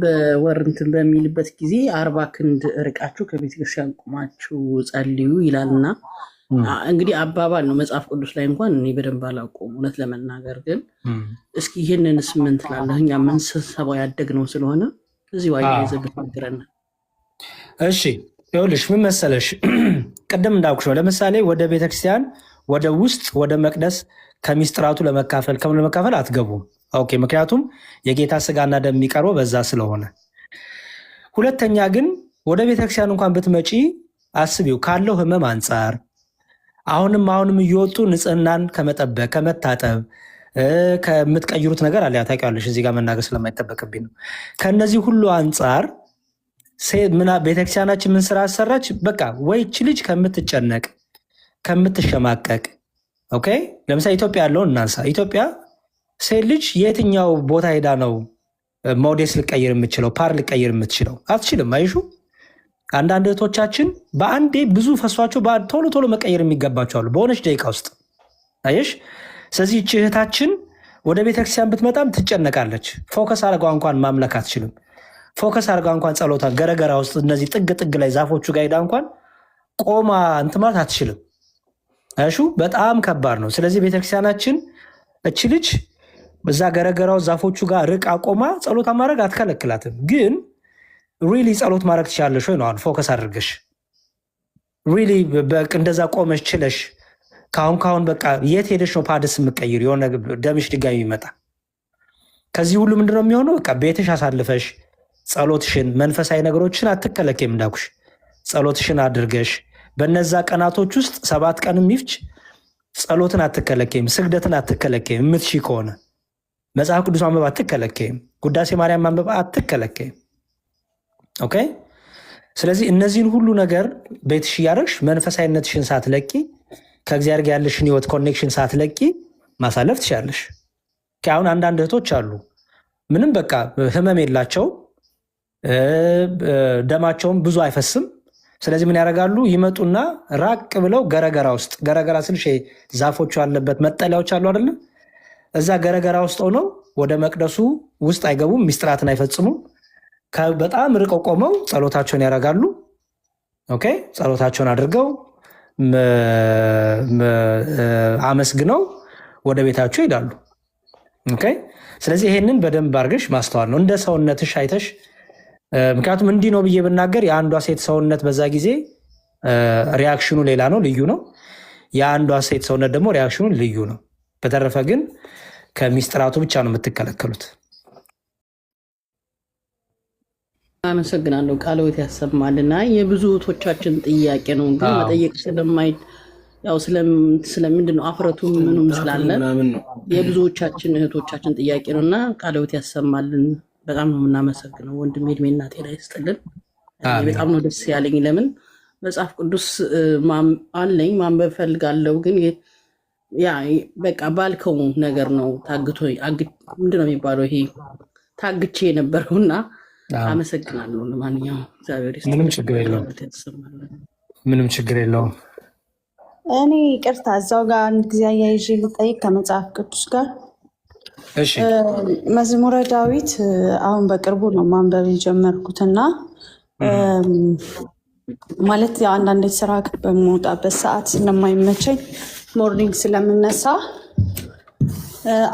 Speaker 5: በወር እንትን በሚልበት ጊዜ 40 ክንድ ርቃችሁ ከቤተክርስቲያን ቁማችሁ ጸልዩ ይላልና እንግዲህ አባባል ነው። መጽሐፍ ቅዱስ ላይ እንኳን እኔ በደንብ አላውቀውም እውነት ለመናገር ግን እስኪ ይህንንስ ምን ትላለህ? እኛ ምን ስብሰባው ያደግነው ስለሆነ እዚሁ አያይዘህ ብትነግረን።
Speaker 2: እሺ ይኸውልሽ ምን መሰለሽ ቅድም እንዳልኩሽ ነው። ለምሳሌ ወደ ቤተክርስቲያን ወደ ውስጥ ወደ መቅደስ ከሚስጥራቱ ለመካፈል ለመካፈል አትገቡም። ኦኬ፣ ምክንያቱም የጌታ ስጋና ደም የሚቀርበው በዛ ስለሆነ። ሁለተኛ ግን ወደ ቤተክርስቲያን እንኳን ብትመጪ አስቢው ካለው ህመም አንጻር አሁንም እየወጡ ንጽህናን ከመጠበቅ ከመታጠብ ከምትቀይሩት ነገር አለ ታውቂያለሽ። እዚህ ጋር መናገር ስለማይጠበቅብኝ ነው። ከነዚህ ሁሉ አንጻር ቤተክርስቲያናችን ምን ስራ አሰራች? በቃ ወይች ልጅ ከምትጨነቅ ከምትሸማቀቅ ኦኬ። ለምሳሌ ኢትዮጵያ ያለውን እናንሳ። ኢትዮጵያ ሴት ልጅ የትኛው ቦታ ሄዳ ነው ሞዴስ ልቀይር የምትችለው ፓር ልቀይር የምትችለው? አትችልም። አይሹ አንዳንድ እህቶቻችን በአንዴ ብዙ ፈሷቸው ቶሎ መቀየር የሚገባቸው አሉ በሆነች ደቂቃ ውስጥ አየሽ። ስለዚህ ይህች እህታችን ወደ ቤተክርስቲያን ብትመጣም ትጨነቃለች። ፎከስ አድርጋ እንኳን ማምለክ አትችልም። ፎከስ አድርጋ እንኳን ጸሎታ ገረገራ ውስጥ እነዚህ ጥግ ላይ ዛፎቹ ጋር ሄዳ እንኳን ቆማ እንትን ማለት አትችልም። አይሹ በጣም ከባድ ነው። ስለዚህ ቤተክርስቲያናችን እች ልጅ በዛ ገረገራው ዛፎቹ ጋር ርቃ ቆማ ጸሎታ ማድረግ አትከለክላትም። ግን ሪሊ ጸሎት ማድረግ ትችላለሽ ወይ ነው ፎከስ አድርገሽ ሪሊ እንደዛ ቆመሽ ችለሽ ካሁን በቃ የት ሄደሽ ነው ፓድስ የምትቀይር የሆነ ደምሽ ድጋሚ ይመጣ። ከዚህ ሁሉ ምንድነው የሚሆነው? በቃ ቤትሽ አሳልፈሽ ጸሎትሽን መንፈሳዊ ነገሮችን አትከለከይም። እንዳልኩሽ ጸሎትሽን አድርገሽ በነዛ ቀናቶች ውስጥ 7 ቀንም ይፍች ጸሎትን አትከለከይም፣ ስግደትን አትከለከይም። የምትሺ ከሆነ መጽሐፍ ቅዱስ ማንበብ አትከለከይም፣ ውዳሴ ማርያም ማንበብ አትከለከይም። ኦኬ። ስለዚህ እነዚህን ሁሉ ነገር ቤትሽ እያደረግሽ መንፈሳዊነትሽን ሳትለቂ ከእግዚአብሔር ጋር ያለሽን ህይወት ኮኔክሽን ሳትለቂ ማሳለፍ ትችላለሽ። አሁን አንዳንድ እህቶች አሉ ምንም በቃ ህመም የላቸው ደማቸውም ብዙ አይፈስም። ስለዚህ ምን ያደርጋሉ? ይመጡና ራቅ ብለው ገረገራ ስልሽ ዛፎቹ ያለበት መጠለያዎች አሉ አይደለም? እዛ ገረገራ ውስጥ ሆነው ወደ መቅደሱ ውስጥ አይገቡም፣ ሚስጥራትን አይፈጽሙም። በጣም ርቀው ቆመው ጸሎታቸውን ያደርጋሉ። ኦኬ፣ ጸሎታቸውን አድርገው አመስግነው ወደ ቤታቸው ይሄዳሉ። ኦኬ። ስለዚህ ይሄንን በደንብ አድርገሽ ማስተዋል ነው እንደ ሰውነትሽ አይተሽ። ምክንያቱም እንዲህ ነው ብዬ ብናገር የአንዷ ሴት ሰውነት በዛ ጊዜ ሪያክሽኑ ሌላ ነው፣ ልዩ ነው። የአንዷ ሴት ሰውነት ደግሞ ሪያክሽኑ ልዩ ነው። በተረፈ ግን ከሚስጥራቱ ብቻ ነው የምትከለከሉት።
Speaker 5: አመሰግናለሁ። ቃልዎት ያሰማልና የብዙ እህቶቻችን ጥያቄ ነው ግን መጠየቅ ያው ስለምንድን ነው አፍረቱ ምንም ስላለን የብዙዎቻችን እህቶቻችን ጥያቄ ነው እና ቃልዎት ያሰማልን። በጣም ነው የምናመሰግነው ወንድሜ፣ እድሜና ጤና ይስጥልን። በጣም ነው ደስ ያለኝ። ለምን መጽሐፍ ቅዱስ አለኝ ማንበብ ፈልጋለሁ፣ ግን ያ በቃ ባልከው ነገር ነው ምንድን ነው የሚባለው ይሄ ታግቼ የነበረውና አመሰግናለሁ። ለማንኛውም እግዚአብሔር ይስጥልን።
Speaker 2: ምንም ችግር የለውም።
Speaker 6: እኔ ይቅርታ እዛው ጋር አንድ ጊዜ አያይዤ ልጠይቅ ከመጽሐፍ ቅዱስ ጋር። መዝሙረ ዳዊት አሁን በቅርቡ ነው ማንበብ የጀመርኩትና ማለት አንዳንድ ስራ በምወጣበት ሰዓት ስለማይመቸኝ ሞርኒንግ ስለምነሳ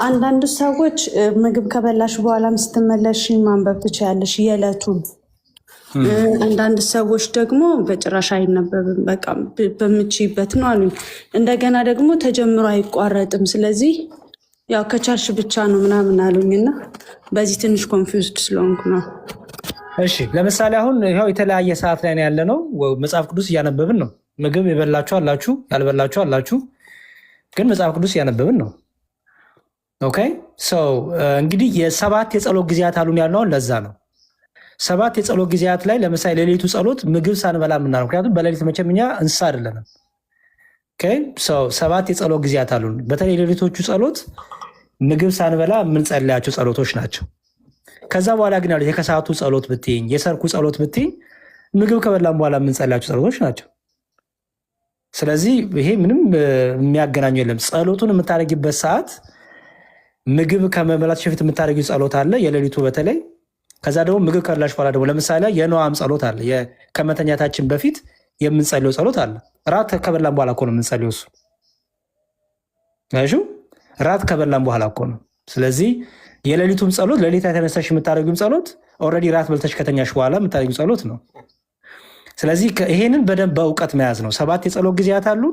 Speaker 6: አንዳንድ ሰዎች ምግብ ከበላሽ በኋላም ስትመለሽ ማንበብ ትችያለሽ የዕለቱን። አንዳንድ ሰዎች ደግሞ በጭራሽ አይነበብም በቃ በምችይበት ነው አሉኝ። እንደገና ደግሞ ተጀምሮ አይቋረጥም፣ ስለዚህ ያው ከቻልሽ ብቻ ነው ምናምን አሉኝና በዚህ ትንሽ ኮንፊውዝድ ስለሆንኩ ነው።
Speaker 2: እሺ ለምሳሌ አሁን ይኸው የተለያየ ሰዓት ላይ ያለ ነው፣ መጽሐፍ ቅዱስ እያነበብን ነው። ምግብ የበላችሁ አላችሁ፣ ያልበላችሁ አላችሁ፣ ግን መጽሐፍ ቅዱስ እያነበብን ነው። ኦኬ ሰው እንግዲህ የ7 የጸሎት ጊዜያት አሉን ያለውን ለዛ ነው። 7 የጸሎት ጊዜያት ላይ ለምሳሌ ሌሊቱ ጸሎት ምግብ ሳንበላ ምናምን፣ ምክንያቱም በሌሊት መቼም እኛ እንስሳ አይደለንም። ሰው 7 የጸሎት ጊዜያት አሉን። በተለይ ሌሊቶቹ ጸሎት ምግብ ሳንበላ የምንጸልያቸው ጸሎቶች ናቸው። ከዛ በኋላ ግን ያሉት የከሰዓቱ ጸሎት ብትይኝ፣ የሰርኩ ጸሎት ብትይኝ ምግብ ከበላም በኋላ የምንጸልያቸው ጸሎቶች ናቸው። ስለዚህ ይሄ ምንም የሚያገናኙ የለም። ጸሎቱን የምታደርጊበት ሰዓት ምግብ ከመብላት በፊት የምታደርጊው ጸሎት አለ፣ የሌሊቱ በተለይ። ከዛ ደግሞ ምግብ ከበላሽ በኋላ ደግሞ ለምሳሌ የኖአም ጸሎት አለ፣ ከመተኛታችን በፊት የምንጸልየው ጸሎት አለ። ራት ከበላን በኋላ እኮ ነው የምንጸልየው እሱ። ራት ከበላን በኋላ እኮ ነው። ስለዚህ የሌሊቱም ጸሎት ሌሊት የተነሳሽ የምታደርጊውም ጸሎት ኦልሬዲ ራት በልተሽ ከተኛሽ በኋላ የምታደርጊው ጸሎት ነው። ስለዚህ ይሄንን በደንብ በእውቀት መያዝ ነው። 7 የጸሎት ጊዜያት አሉ።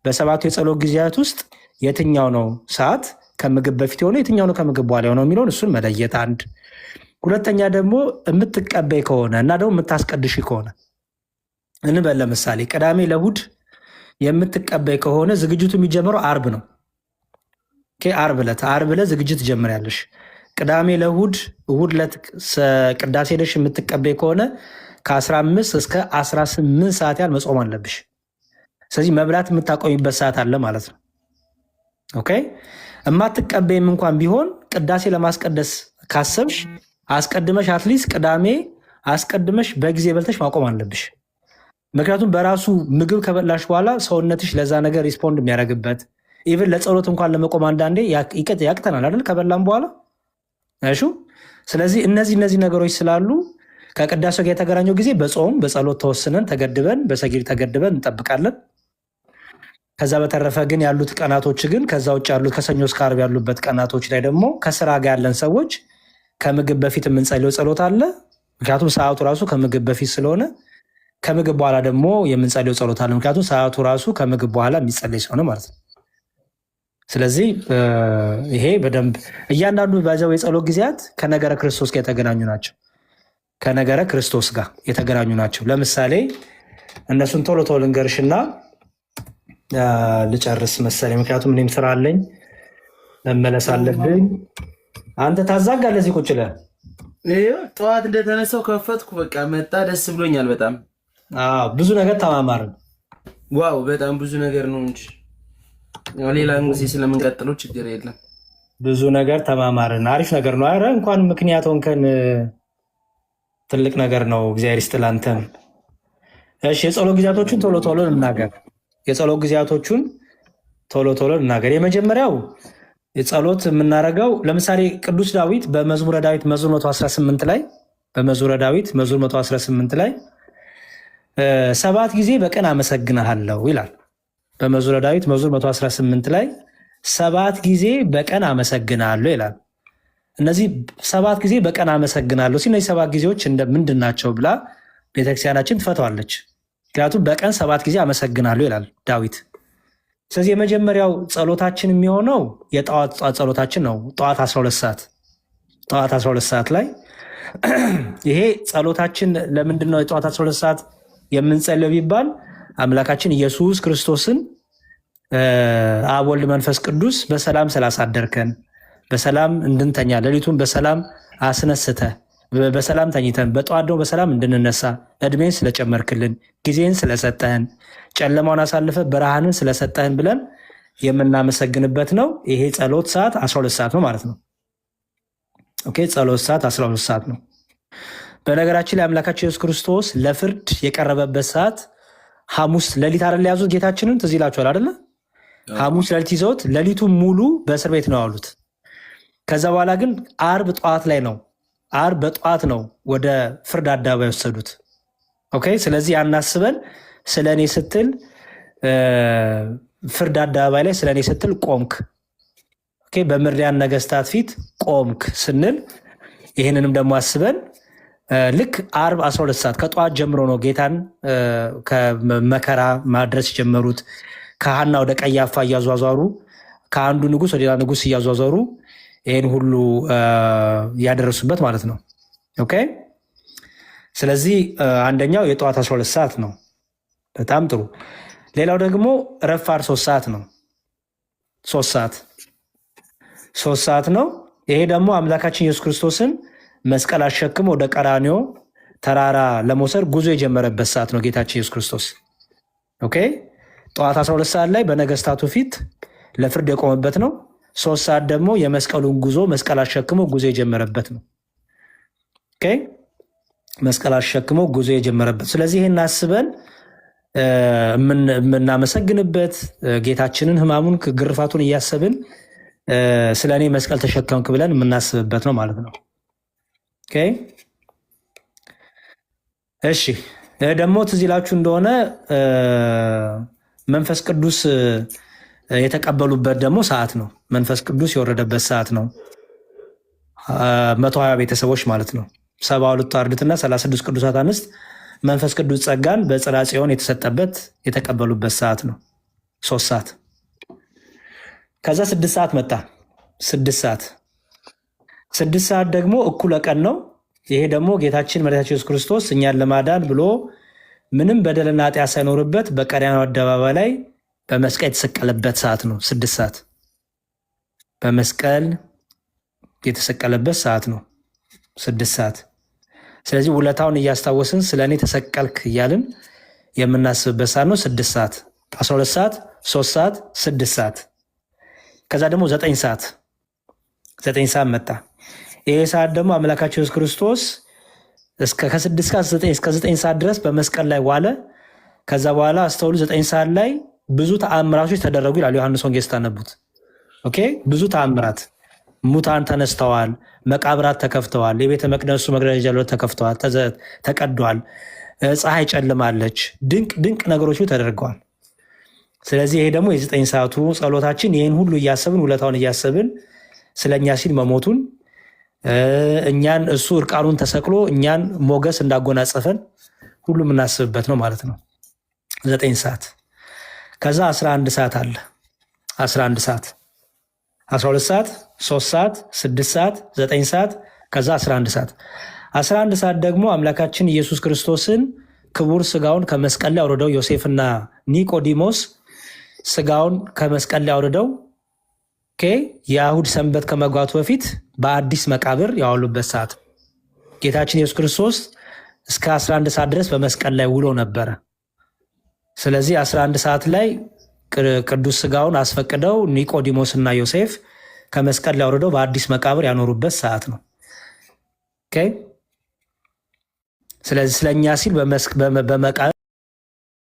Speaker 2: በ7ቱ የጸሎት ጊዜያት ውስጥ የትኛው ነው ሰዓት ከምግብ በፊት የሆነ የትኛው ነው ከምግብ በኋላ የሆነው የሚለውን እሱን መለየት አንድ። ሁለተኛ ደግሞ የምትቀበይ ከሆነ እና ደግሞ የምታስቀድሽ ከሆነ እንበል ለምሳሌ ቅዳሜ ለእሑድ የምትቀበይ ከሆነ ዝግጅቱ የሚጀምረው አርብ ነው። አርብ ዕለት ዝግጅት ትጀምሪያለሽ። ቅዳሜ ለእሑድ እሑድ ዕለት ቅዳሴ ሄደሽ የምትቀበይ ከሆነ ከ15 እስከ 18 ሰዓት ያህል መጾም አለብሽ። ስለዚህ መብላት የምታቆሚበት ሰዓት አለ ማለት ነው። ኦኬ። የማትቀበይም እንኳን ቢሆን ቅዳሴ ለማስቀደስ ካሰብሽ አስቀድመሽ አትሊስት ቅዳሜ አስቀድመሽ በጊዜ በልተሽ ማቆም አለብሽ። ምክንያቱም በራሱ ምግብ ከበላሽ በኋላ ሰውነትሽ ለዛ ነገር ሪስፖንድ የሚያደርግበት ኢቨን ለጸሎት እንኳን ለመቆም አንዳንዴ ያቅተናል አይደል ከበላም በኋላ እሺ። ስለዚህ እነዚህ ነገሮች ስላሉ ከቅዳሴው ጋር የተገናኘው ጊዜ በጾም በጸሎት ተወስነን ተገድበን በሰጊድ ተገድበን እንጠብቃለን። ከዛ በተረፈ ግን ያሉት ቀናቶች ግን ከዛ ውጭ ያሉት ከሰኞ እስከ ዓርብ ያሉበት ቀናቶች ላይ ደግሞ ከስራ ጋር ያለን ሰዎች ከምግብ በፊት የምንጸልየው ጸሎት አለ። ምክንያቱም ሰዓቱ ራሱ ከምግብ በፊት ስለሆነ፣ ከምግብ በኋላ ደግሞ የምንጸልየው ጸሎት አለ። ምክንያቱም ሰዓቱ ራሱ ከምግብ በኋላ የሚጸለይ ስለሆነ ማለት ነው። ስለዚህ ይሄ በደንብ እያንዳንዱ ባዛው የጸሎት ጊዜያት ከነገረ ክርስቶስ ጋር የተገናኙ ናቸው። ከነገረ ክርስቶስ ጋር የተገናኙ ናቸው። ለምሳሌ እነሱን ቶሎ ቶሎ ልንገርሽና ልጨርስ መሰለኝ። ምክንያቱም እኔም ስራ አለኝ መመለስ አለብኝ። አንተ ታዛጋ ለዚህ ቁጭ ብለህ
Speaker 1: ጠዋት እንደተነሳው ከፈትኩ በቃ መጣ። ደስ ብሎኛል በጣም
Speaker 2: ብዙ ነገር ተማማርን።
Speaker 1: ዋው በጣም ብዙ ነገር ነው እንጂ ሌላ ጊዜ ስለምንቀጥለው ችግር የለም።
Speaker 2: ብዙ ነገር ተማማርን። አሪፍ ነገር ነው። ኧረ እንኳን ምክንያት ሆንከን ትልቅ ነገር ነው። እግዚአብሔር ይስጥልህ አንተም። እሺ የጸሎት ጊዜያቶቹን ቶሎ ቶሎ እናገር። የጸሎት ጊዜያቶቹን ቶሎ ቶሎ እናገር። የመጀመሪያው የጸሎት የምናደርገው ለምሳሌ ቅዱስ ዳዊት በመዝሙረ ዳዊት መዝሙር 118 ላይ በመዝሙረ ዳዊት መዝሙር 118 ላይ 7 ጊዜ በቀን አመሰግንሃለሁ ይላል። በመዝሙረ ዳዊት መዝሙር 118 ላይ 7 ጊዜ በቀን አመሰግንሃለሁ ይላል። እነዚህ 7 ጊዜ በቀን አመሰግናለሁ ሲል እነዚህ 7 ጊዜዎች ምንድን ናቸው ብላ ቤተክርስቲያናችን ትፈቷለች። ምክንያቱም በቀን 7 ጊዜ አመሰግናለሁ ይላል ዳዊት። ስለዚህ የመጀመሪያው ጸሎታችን የሚሆነው የጠዋት ጸሎታችን ነው። ጠዋት 12 ሰዓት ላይ ይሄ ጸሎታችን ለምንድን ነው የጠዋት 12 ሰዓት የምንጸልየው ቢባል አምላካችን ኢየሱስ ክርስቶስን አብ ወልድ መንፈስ ቅዱስ በሰላም ስላሳደርከን በሰላም እንድንተኛ ሌሊቱን በሰላም አስነስተ በሰላም ተኝተን በጠዋት ደግሞ በሰላም እንድንነሳ እድሜን ስለጨመርክልን ጊዜን ስለሰጠህን ጨለማውን አሳልፈ ብርሃንን ስለሰጠህን ብለን የምናመሰግንበት ነው። ይሄ ጸሎት ሰዓት 12 ሰዓት ነው ማለት ነው። ኦኬ ጸሎት ሰዓት 12 ሰዓት ነው። በነገራችን ላይ አምላካችን ኢየሱስ ክርስቶስ ለፍርድ የቀረበበት ሰዓት ሐሙስ ሌሊት አይደል ያዙት ጌታችንን ትዝ ይላችኋል አይደለ? ሐሙስ ሌሊት ይዘውት ሌሊቱን ሙሉ በእስር ቤት ነው ያሉት። ከዛ በኋላ ግን ዓርብ ጠዋት ላይ ነው ዓርብ በጠዋት ነው ወደ ፍርድ አደባባይ ወሰዱት። ኦኬ ስለዚህ አናስበን ስለኔ ስትል ፍርድ አደባባይ ላይ ስለኔ ስትል ቆምክ፣ ኦኬ በምድሪያን ነገስታት ፊት ቆምክ ስንል ይህንንም ደግሞ አስበን ልክ ዓርብ 12 ሰዓት ከጠዋት ጀምሮ ነው ጌታን ከመከራ ማድረስ ጀመሩት። ከሐና ወደ ቀያፋ እያዟዟሩ ከአንዱ ንጉስ ወደ ሌላ ንጉስ እያዟዟሩ ይህን ሁሉ ያደረሱበት ማለት ነው። ኦኬ ስለዚህ አንደኛው የጠዋት 12 ሰዓት ነው። በጣም ጥሩ። ሌላው ደግሞ ረፋድ 3 ሰዓት ነው። 3 ሰዓት ነው። ይሄ ደግሞ አምላካችን ኢየሱስ ክርስቶስን መስቀል አሸክሞ ወደ ቀራንዮ ተራራ ለመውሰድ ጉዞ የጀመረበት ሰዓት ነው ጌታችን ኢየሱስ ክርስቶስ። ኦኬ ጠዋት 12 ሰዓት ላይ በነገስታቱ ፊት ለፍርድ የቆመበት ነው። 3 ሰዓት ደግሞ የመስቀሉን ጉዞ መስቀል አሸክሞ ጉዞ የጀመረበት ነው። ኦኬ መስቀል አሸክሞ ጉዞ የጀመረበት። ስለዚህ ይህን አስበን የምናመሰግንበት ጌታችንን ሕማሙን ግርፋቱን እያሰብን ስለ እኔ መስቀል ተሸከምክ ብለን የምናስብበት ነው ማለት ነው። ኦኬ እሺ። ደግሞ ትዝ ይላችሁ እንደሆነ መንፈስ ቅዱስ የተቀበሉበት ደግሞ ሰዓት ነው። መንፈስ ቅዱስ የወረደበት ሰዓት ነው። 120 ቤተሰቦች ማለት ነው። 72 አርድእትና 36 ቅዱሳት አንስት መንፈስ ቅዱስ ጸጋን በጽርሐ ጽዮን የተሰጠበት የተቀበሉበት ሰዓት ነው። 3 ሰዓት ከዛ 6 ሰዓት መጣ። 6 ሰዓት ደግሞ እኩለ ቀን ነው። ይሄ ደግሞ ጌታችን መድኃኒታችን ኢየሱስ ክርስቶስ እኛን ለማዳን ብሎ ምንም በደልና ኃጢአት ሳይኖርበት በቀራንዮ አደባባይ ላይ በመስቀል የተሰቀለበት ሰዓት ነው። 6 ሰዓት በመስቀል የተሰቀለበት ሰዓት ነው። 6 ሰዓት። ስለዚህ ውለታውን እያስታወስን ስለ እኔ ተሰቀልክ እያልን የምናስብበት ሰዓት ነው። 6 ሰዓት፣ 12 ሰዓት፣ 3 ሰዓት፣ 6 ሰዓት። ከዛ ደግሞ 9 ሰዓት 9 ሰዓት መጣ። ይሄ ሰዓት ደግሞ አምላካችን ኢየሱስ ክርስቶስ ከ6 እስከ 9 ሰዓት ድረስ በመስቀል ላይ ዋለ። ከዛ በኋላ አስተውሉ፣ 9 ሰዓት ላይ ብዙ ተአምራቶች ተደረጉ ይላል ዮሐንስ ወንጌል ስታነቡት። ኦኬ ብዙ ተአምራት፣ ሙታን ተነስተዋል፣ መቃብራት ተከፍተዋል፣ የቤተ መቅደሱ መጋረጃዎች ተከፍተዋል፣ ተቀዷል፣ ፀሐይ ጨልማለች፣ ድንቅ ነገሮች ተደርገዋል። ስለዚህ ይሄ ደግሞ የ9 ሰዓቱ ጸሎታችን ይህን ሁሉ እያሰብን ውለታውን እያሰብን ስለኛ ሲል መሞቱን እኛን እሱ እርቃኑን ተሰቅሎ እኛን ሞገስ እንዳጎናጸፈን ሁሉ የምናስብበት ነው ማለት ነው። 9 ሰዓት ከዛ 11 ሰዓት አለ። 11 ሰዓት 12 ሰዓት 3 ሰዓት 6 ሰዓት 9 ሰዓት ከዛ 11 ሰዓት 11 ሰዓት ደግሞ አምላካችን ኢየሱስ ክርስቶስን ክቡር ስጋውን ከመስቀል ላይ አውርደው ዮሴፍና ኒቆዲሞስ ስጋውን ከመስቀል ላይ አውርደው የአይሁድ ሰንበት ከመግባቱ በፊት በአዲስ መቃብር ያዋሉበት ሰዓት። ጌታችን ኢየሱስ ክርስቶስ እስከ 11 ሰዓት ድረስ በመስቀል ላይ ውሎ ነበረ። ስለዚህ 11 ሰዓት ላይ ቅዱስ ስጋውን አስፈቅደው ኒቆዲሞስ እና ዮሴፍ ከመስቀል ላይ አውርደው በአዲስ መቃብር ያኖሩበት ሰዓት ነው። ስለዚህ ስለኛ ሲል በመቃብር